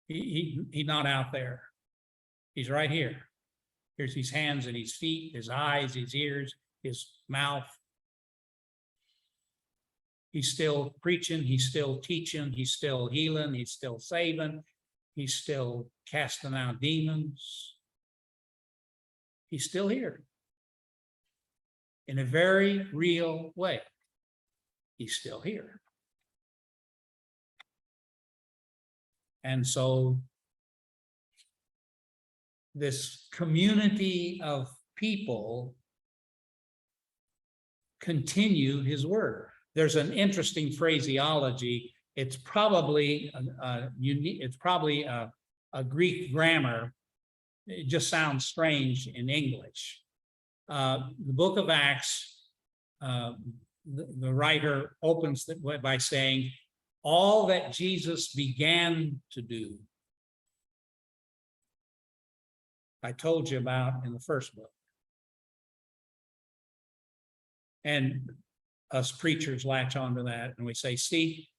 He's not out there. He's right here. Here's his hands and his feet, his eyes, his ears, his mouth. He's still preaching, he's still teaching, he's still healing, he's still saving, he's still casting out demons. He's still here. In a very real way, he's still here. And so this community of people continue his word. There's an interesting phraseology. It's probably unique. It's probably a Greek grammar. It just sounds strange in English. The book of Acts, the writer opens by saying, all that Jesus began to do, I told you about in the first book. And us preachers latch onto that and we say, see,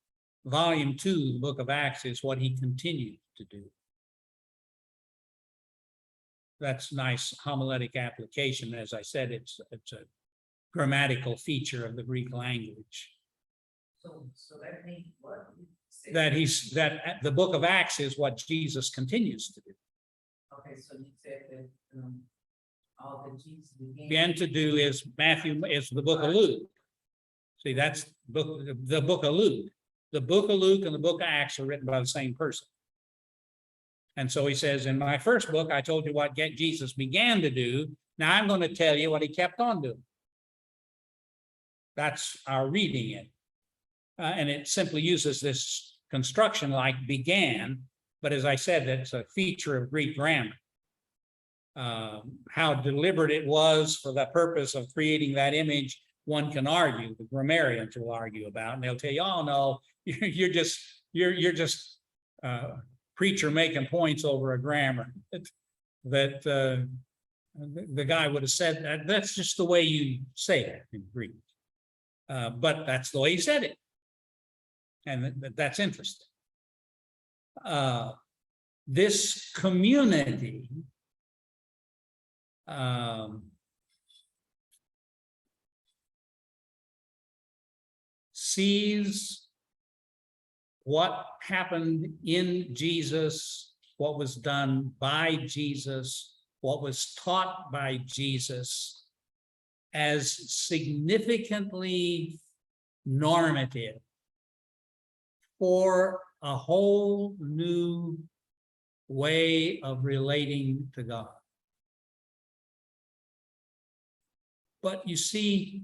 volume 2, the book of Acts, is what he continued to do. That's nice homiletic application. As I said, it's a grammatical feature of the Greek language. So that means what? That the book of Acts is what Jesus continues to do. Okay, so you said that all that Jesus began to do is the book of Luke. See, that's the book of Luke. The book of Luke and the book of Acts are written by the same person. And so he says, in my first book, I told you what Jesus began to do. Now I'm going to tell you what he kept on doing. That's our reading it. And it simply uses this construction like began, but as I said, that's a feature of Greek grammar. How deliberate it was for the purpose of creating that image, one can argue. The grammarians will argue about, and they'll tell you, oh no, you're just preacher making points over a grammar that The guy would have said that that's just the way you say it in Greek. But that's the way he said it. And that's interesting. This community sees what happened in Jesus, what was done by Jesus, what was taught by Jesus as significantly normative for a whole new way of relating to God. But you see,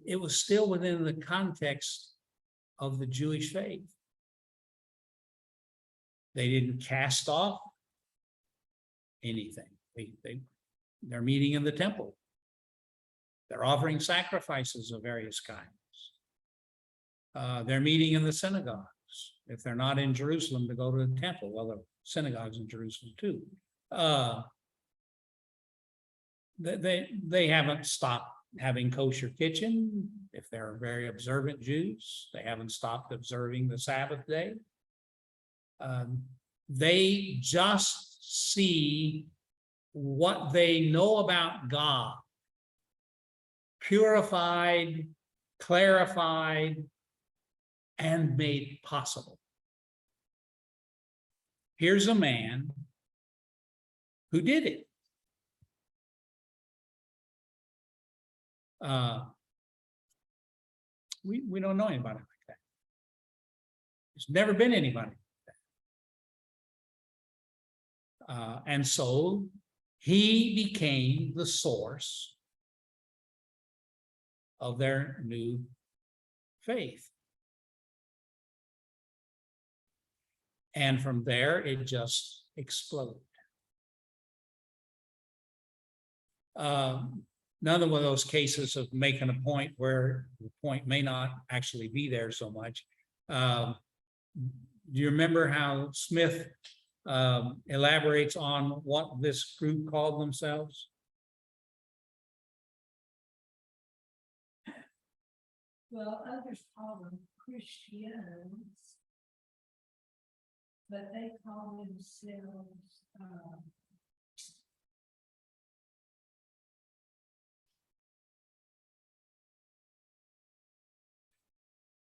it was still within the context of the Jewish faith. They didn't cast off anything. They're meeting in the temple. They're offering sacrifices of various kinds. They're meeting in the synagogues. If they're not in Jerusalem, to go to the temple. Well, the synagogues in Jerusalem too. They haven't stopped having kosher kitchen. If they're very observant Jews, they haven't stopped observing the Sabbath day. They just see what they know about God purified, clarified, and made possible. Here's a man who did it. We don't know anybody like that. There's never been anybody like that. And so he became the source of their new faith. And from there, it just exploded. None of those cases of making a point where the point may not actually be there so much. Do you remember how Smith elaborates on what this group called themselves? Well, others call them Christians, but they call themselves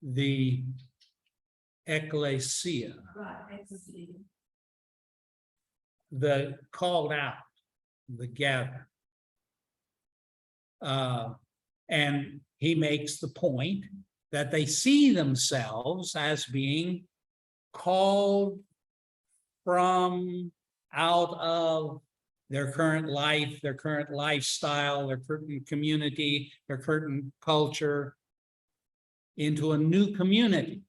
the ecclesia, right, ecclesia. the called out, the gathered. And he makes the point that they see themselves as being called from out of their current life, their current lifestyle, their current community, their current culture, into a new community.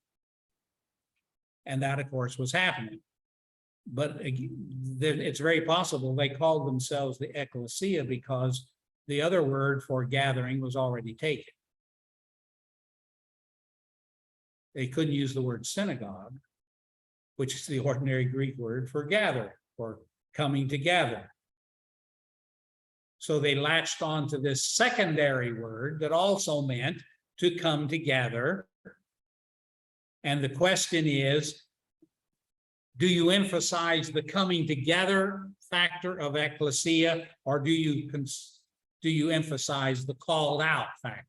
And that, of course, was happening. But it's very possible they called themselves the ecclesia because the other word for gathering was already taken. They couldn't use the word synagogue, which is the ordinary Greek word for gather, or coming together. So they latched on to this secondary word that also meant to come together. And the question is, do you emphasize the coming together factor of ecclesia, or do you emphasize the called out factor?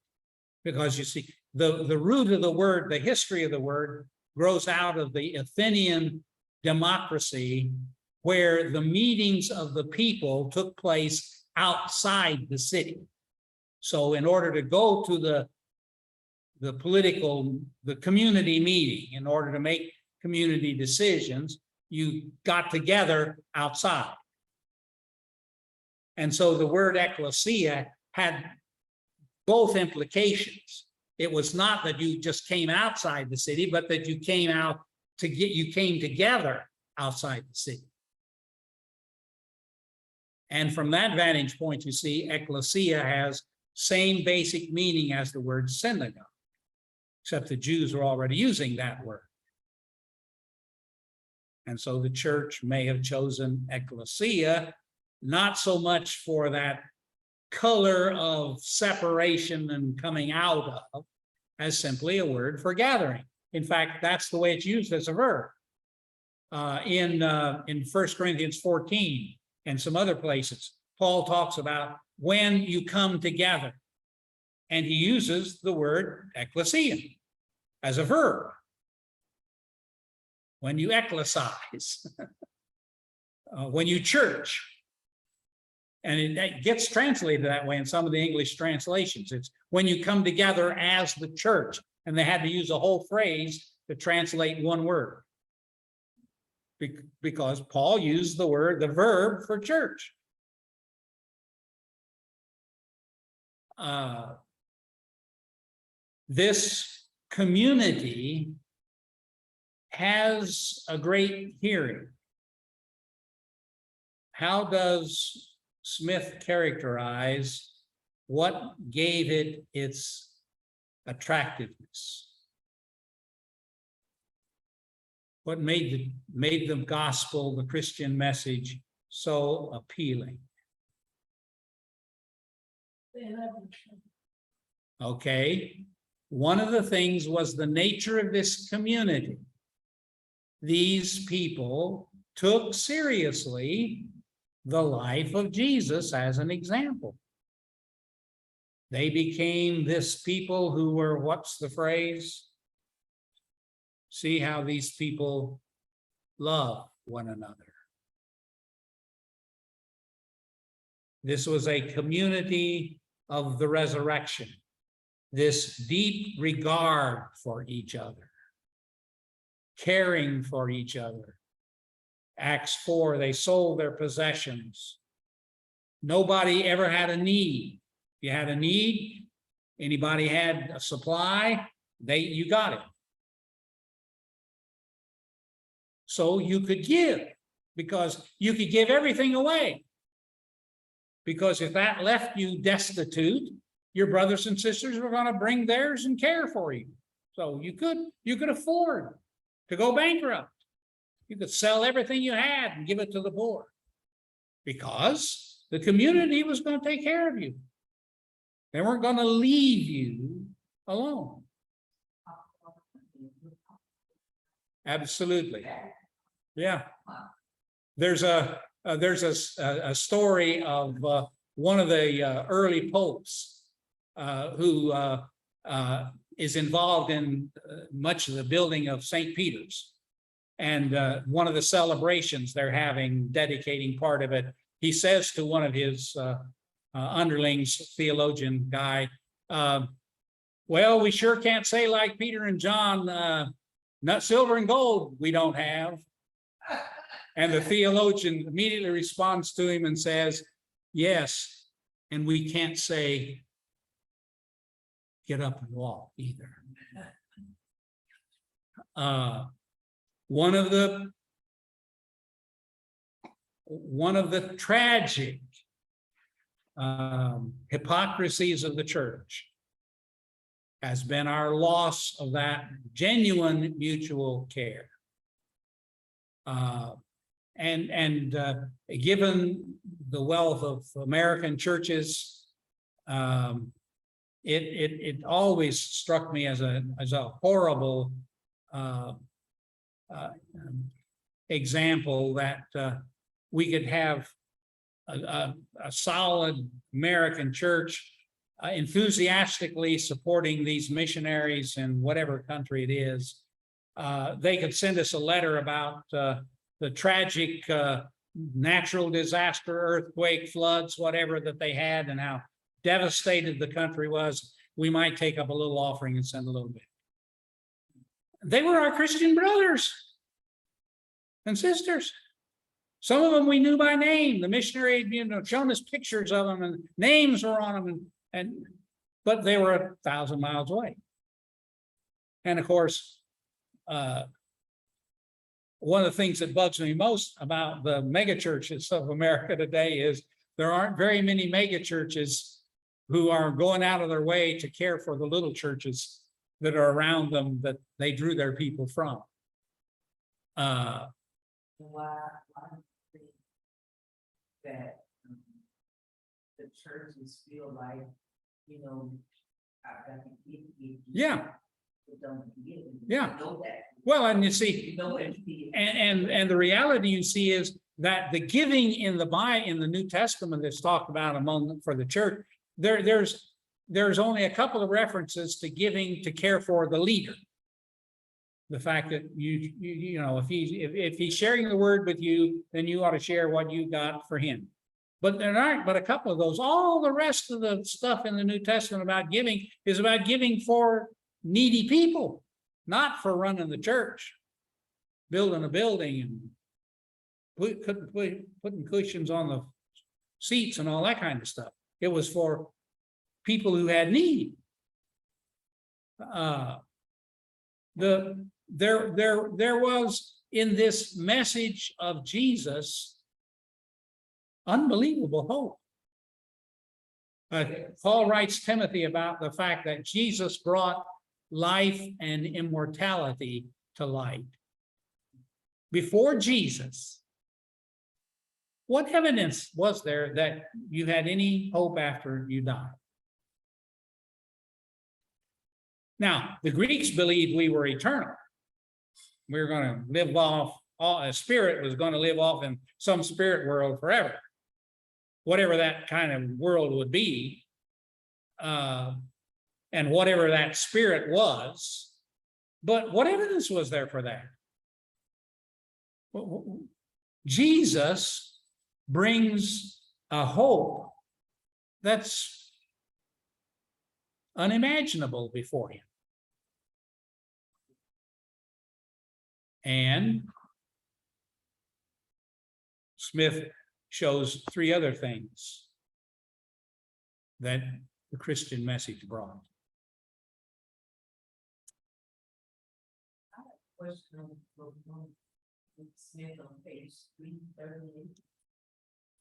Because you see, the root of the word, the history of the word, grows out of the Athenian democracy, where the meetings of the people took place outside the city. So in order to go to the community meeting, in order to make community decisions, you got together outside. And so the word ecclesia had both implications. It was not that you just came outside the city, but that you came together outside the city. And from that vantage point, you see, ecclesia has same basic meaning as the word synagogue, except the Jews were already using that word. And so the church may have chosen ecclesia not so much for that color of separation and coming out of, as simply a word for gathering. In fact, that's the way it's used as a verb. In 1 Corinthians 14 and some other places, Paul talks about when you come together, and he uses the word ecclesia as a verb. When you ecclesize, when you church. And it gets translated that way in some of the English translations. It's when you come together as the church, and they had to use a whole phrase to translate one word. Because Paul used the verb for church. This community has a great hearing. How does Smith characterize what gave it its attractiveness? What made the gospel, the Christian message, so appealing? Okay, one of the things was the nature of this community. These people took seriously the life of Jesus as an example. They became this people who were, what's the phrase? See how these people love one another. This was a community of the resurrection, this deep regard for each other, caring for each other. Acts 4, they sold their possessions. Nobody ever had a need. If you had a need, anybody had a supply, you got it. So you could give, because you could give everything away. Because if that left you destitute, your brothers and sisters were going to bring theirs and care for you. So you could afford to go bankrupt. You could sell everything you had and give it to the poor, because the community was going to take care of you. They weren't going to leave you alone. Absolutely. Yeah. There's a story of one of the early popes who is involved in much of the building of St. Peter's. And one of the celebrations they're having, dedicating part of it, he says to one of his underlings, theologian guy, well, we sure can't say like Peter and John, not silver and gold we don't have. And the theologian immediately responds to him and says, yes, and we can't say, get up and walk either. One of the tragic hypocrisies of the church has been our loss of that genuine mutual care. And given the wealth of American churches, it always struck me as a horrible example that we could have a solid American church enthusiastically supporting these missionaries in whatever country it is. They could send us a letter about the tragic natural disaster, earthquake, floods, whatever that they had, and how devastated the country was. We might take up a little offering and send a little bit. They were our Christian brothers and sisters. Some of them we knew by name. The missionary had, shown us pictures of them, and names were on them, but they were 1,000 miles away. And of course, one of the things that bugs me most about the megachurches of America today is there aren't very many megachurches who are going out of their way to care for the little churches that are around them that they drew their people from. Why do you think that the churches feel like, you know, I've got to get. Yeah. But don't get it. Yeah. Know that. Well, and you see, You know what you did. and the reality you see is that the giving in the New Testament that's talked about for the church, there's only a couple of references to giving to care for the leader. The fact that you know, if he's sharing the word with you, then you ought to share what you got for him. But there aren't but a couple of those. All the rest of the stuff in the New Testament about giving is about giving for needy people, not for running the church, building a building and putting cushions on the seats and all that kind of stuff. It was for people who had need. There was in this message of Jesus unbelievable hope. Paul writes Timothy about the fact that Jesus brought life and immortality to light. Before Jesus, what evidence was there that you had any hope after you died? Now, the Greeks believed we were eternal. We were going to live off, a spirit was going to live off in some spirit world forever. Whatever that kind of world would be, and whatever that spirit was. But what evidence was there for that? Jesus brings a hope that's unimaginable before him. And Smith shows three other things that the Christian message brought. Question from Smith on page 338.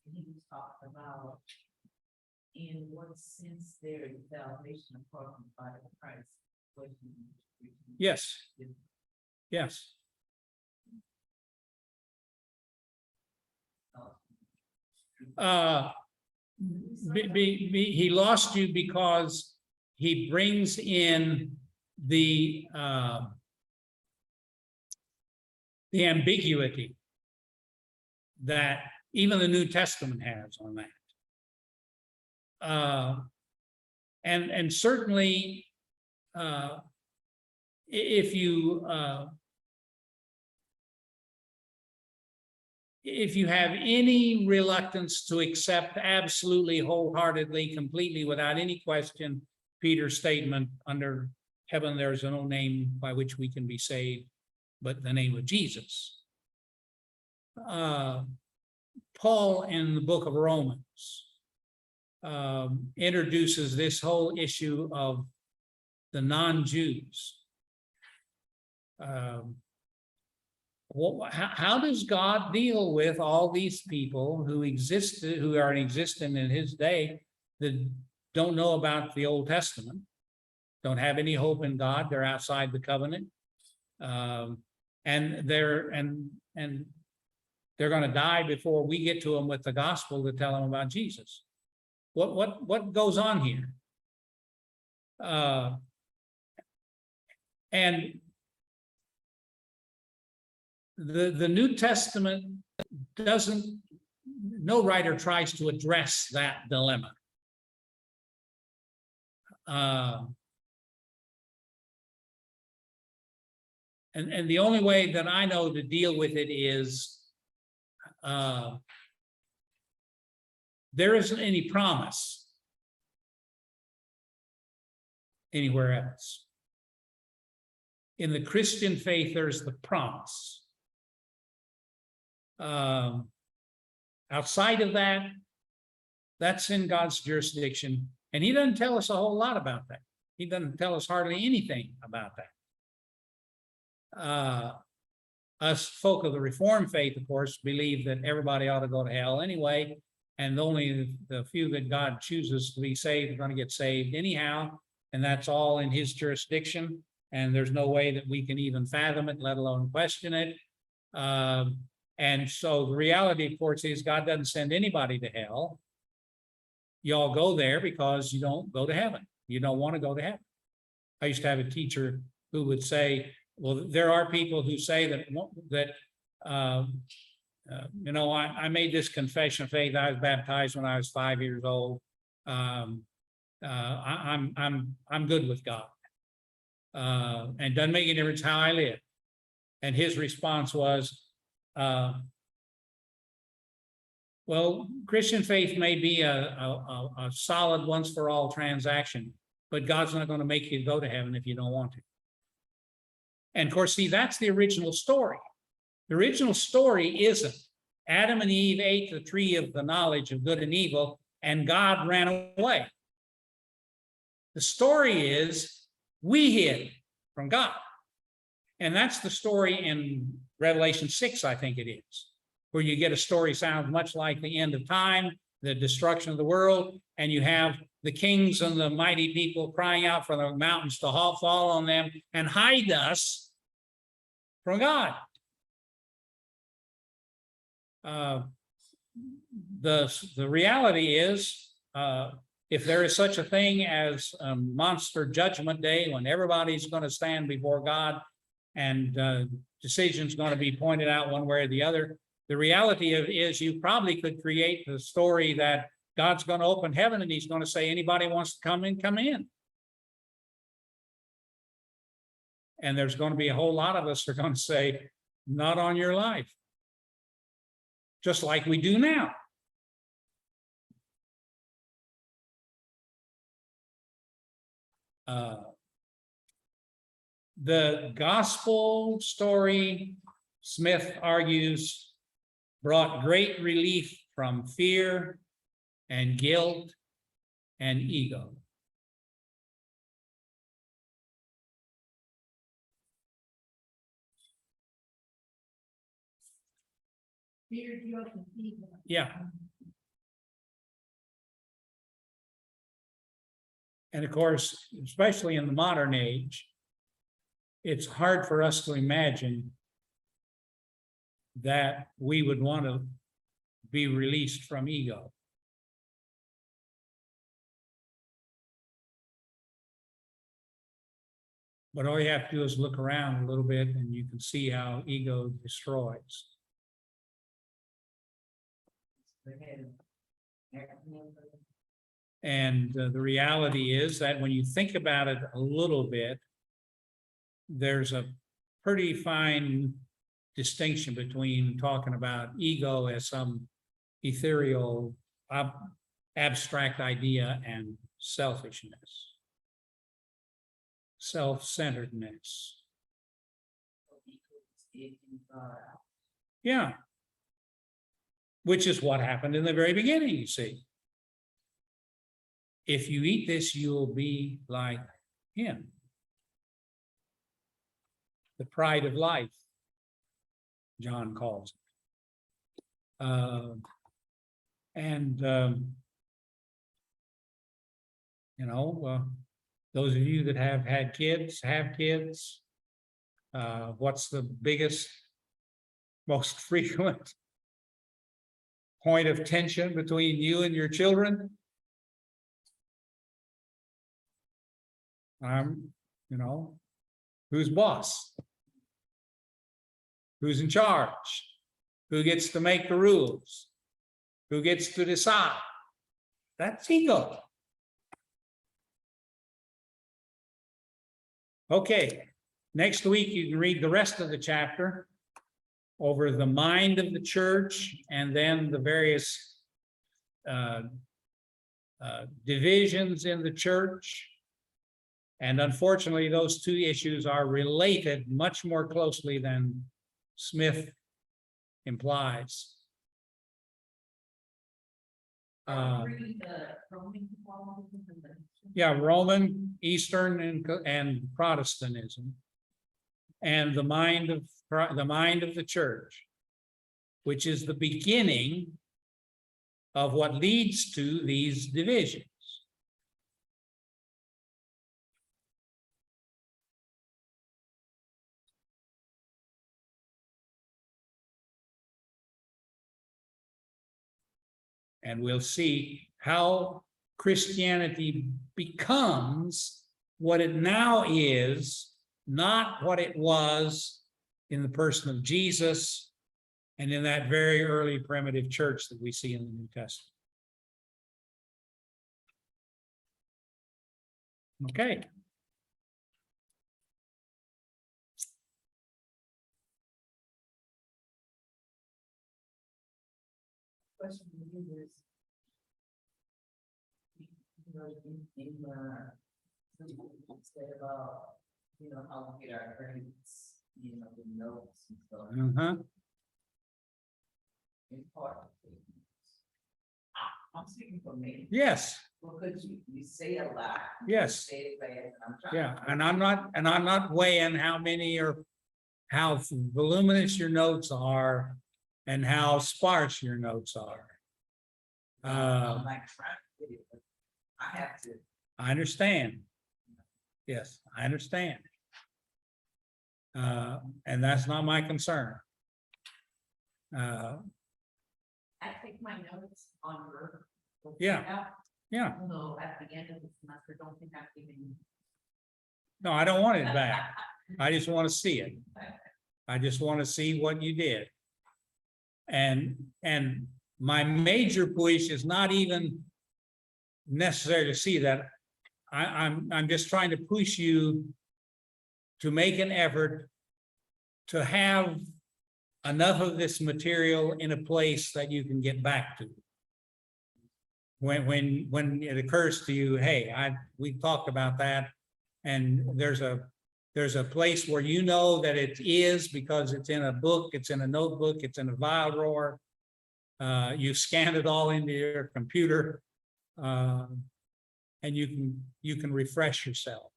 He was talking about in what sense there is salvation apart from the body of Christ. Yes. Yes. He lost you because he brings in the ambiguity that even the New Testament has on that. And certainly, if you have any reluctance to accept absolutely, wholeheartedly, completely, without any question, Peter's statement, under heaven there's no name by which we can be saved but the name of Jesus. Paul in the book of Romans introduces this whole issue of the non-Jews. How does God deal with all these people who are existing in his day that don't know about the Old Testament, don't have any hope in God, they're outside the covenant, and they're going to die before we get to them with the gospel to tell them about Jesus? What goes on here? And the New Testament no writer tries to address that dilemma. And the only way that I know to deal with it is there isn't any promise anywhere else. In the Christian faith, there's the promise. Outside of that, that's in God's jurisdiction. And he doesn't tell us a whole lot about that. He doesn't tell us hardly anything about that. Us folk of the Reformed faith, of course, believe that everybody ought to go to hell anyway, and only the few that God chooses to be saved are going to get saved anyhow, and that's all in his jurisdiction, and there's no way that we can even fathom it, let alone question it. And so the reality, of course, is God doesn't send anybody to hell. y'all go there because you don't go to heaven. You don't want to go to heaven. I used to have a teacher who would say, well, there are people who say that I made this confession of faith. I was baptized when I was 5 years old. I'm good with God. And doesn't make any difference how I live. And his response was, well, Christian faith may be a solid once for all transaction, but God's not going to make you go to heaven if you don't want to. And of course, see, that's the original story. The original story isn't Adam and Eve ate the tree of the knowledge of good and evil, and God ran away. The story is we hid from God. And that's the story in Revelation 6, I think it is, where you get a story sounds much like the end of time, the destruction of the world, and you have the kings and the mighty people crying out for the mountains to fall on them and hide us from God. The reality is, if there is such a thing as a monster judgment day when everybody's going to stand before God and decisions going to be pointed out one way or the other, the reality of is you probably could create the story that God's going to open heaven and he's going to say, anybody wants to come in, come in. And there's going to be a whole lot of us are going to say, not on your life. Just like we do now. The gospel story, Smith argues, brought great relief from fear and guilt and ego. Fear, guilt, and ego. Yeah. And of course, especially in the modern age, it's hard for us to imagine that we would want to be released from ego. But all you have to do is look around a little bit and you can see how ego destroys. And the reality is that when you think about it a little bit, there's a pretty fine distinction between talking about ego as some ethereal, abstract idea and selfishness, self-centeredness. Yeah. Which is what happened in the very beginning, you see. If you eat this, you'll be like him. The pride of life, John calls it. Those of you that have had kids, what's the biggest, most frequent point of tension between you and your children? Who's boss? Who's in charge? Who gets to make the rules? Who gets to decide? That's ego. Okay, next week you can read the rest of the chapter over the mind of the church and then the various divisions in the church. And unfortunately, those two issues are related much more closely than Smith implies. Yeah, Roman, Eastern, and Protestantism, and the mind of the church, which is the beginning of what leads to these divisions. And we'll see how Christianity becomes what it now is, not what it was in the person of Jesus and in that very early primitive church that we see in the New Testament. Okay. Question for you is, you know, in instead of, you know, how we get our grades, you know, the notes and stuff, in part. I'm speaking for me. Yes. Well, could you say a lot? Yes. Say it fast, and I'm trying. Yeah, and I'm not weighing how many or how voluminous your notes are and how sparse your notes are. I'm like trying to get it, but I have to. I understand. Yes, I understand. And that's not my concern. I take my notes on Word. Yeah. Yeah, So at the end of the semester, don't think I'm giving. no, I don't want it back. I just want to see it. I just want to see what you did. And my major push is not even necessary to see that. I'm just trying to push you to make an effort to have enough of this material in a place that you can get back to. When it occurs to you, hey, we talked about that, and there's a place where you know that it is because it's in a book, it's in a notebook, it's in a file drawer. You scanned it all into your computer, and you can refresh yourself.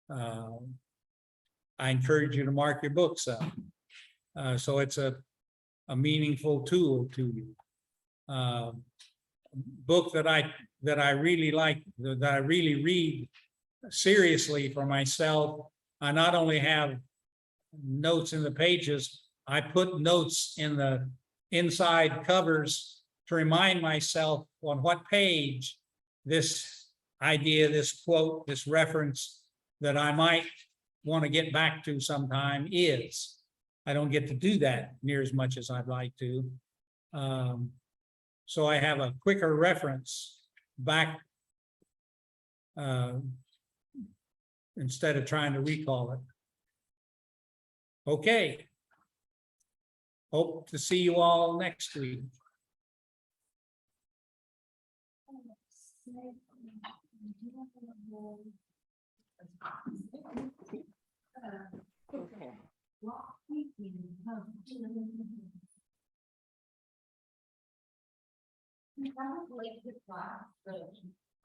I encourage you to mark your books up, so it's a meaningful tool to you. Book that I really like, that I really read seriously for myself. I not only have notes in the pages, I put notes in the inside covers to remind myself on what page this idea, this quote, this reference that I might want to get back to sometime is. I don't get to do that near as much as I'd like to. So I have a quicker reference back instead of trying to recall it. Okay. Hope to see you all next week.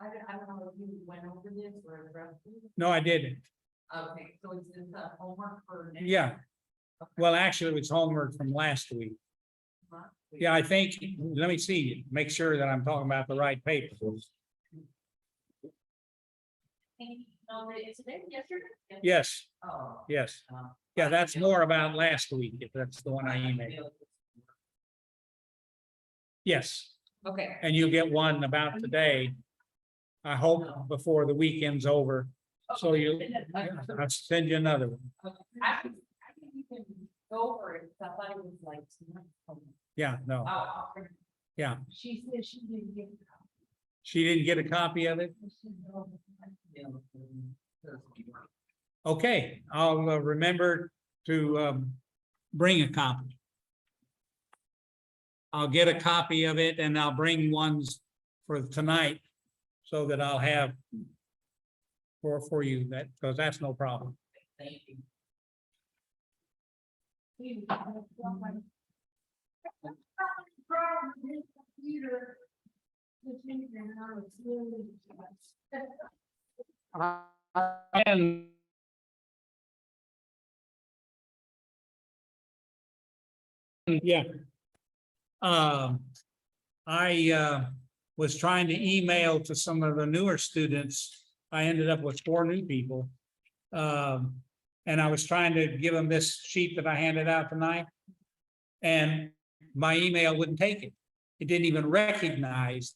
I don't know if you went over this or addressed it. No, I didn't. Okay, so it's just homework for next. Yeah. Well, actually, it was homework from last week. month? Yeah, I think, let me see, make sure that I'm talking about the right paper. Yesterday? Yes, Oh. yes. Yeah, that's more about last week, if that's the one I emailed. Yes, Okay. and you'll get one about today. I hope before the weekend's over. So I'll send you another one. I think you can go over it, I thought it was like. Yeah, no, yeah. She said she didn't get. She didn't get a copy of it? Okay, I'll remember to bring a copy. I'll get a copy of it and I'll bring ones for tonight so that I'll have for you, that, because that's no problem. Thank you. And yeah. I was trying to email to some of the newer students. I ended up with 4 new people. And I was trying to give them this sheet that I handed out tonight. And my email wouldn't take it. It didn't even recognize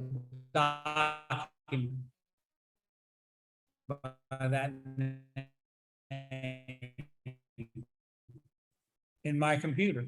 the document by that name in my computer.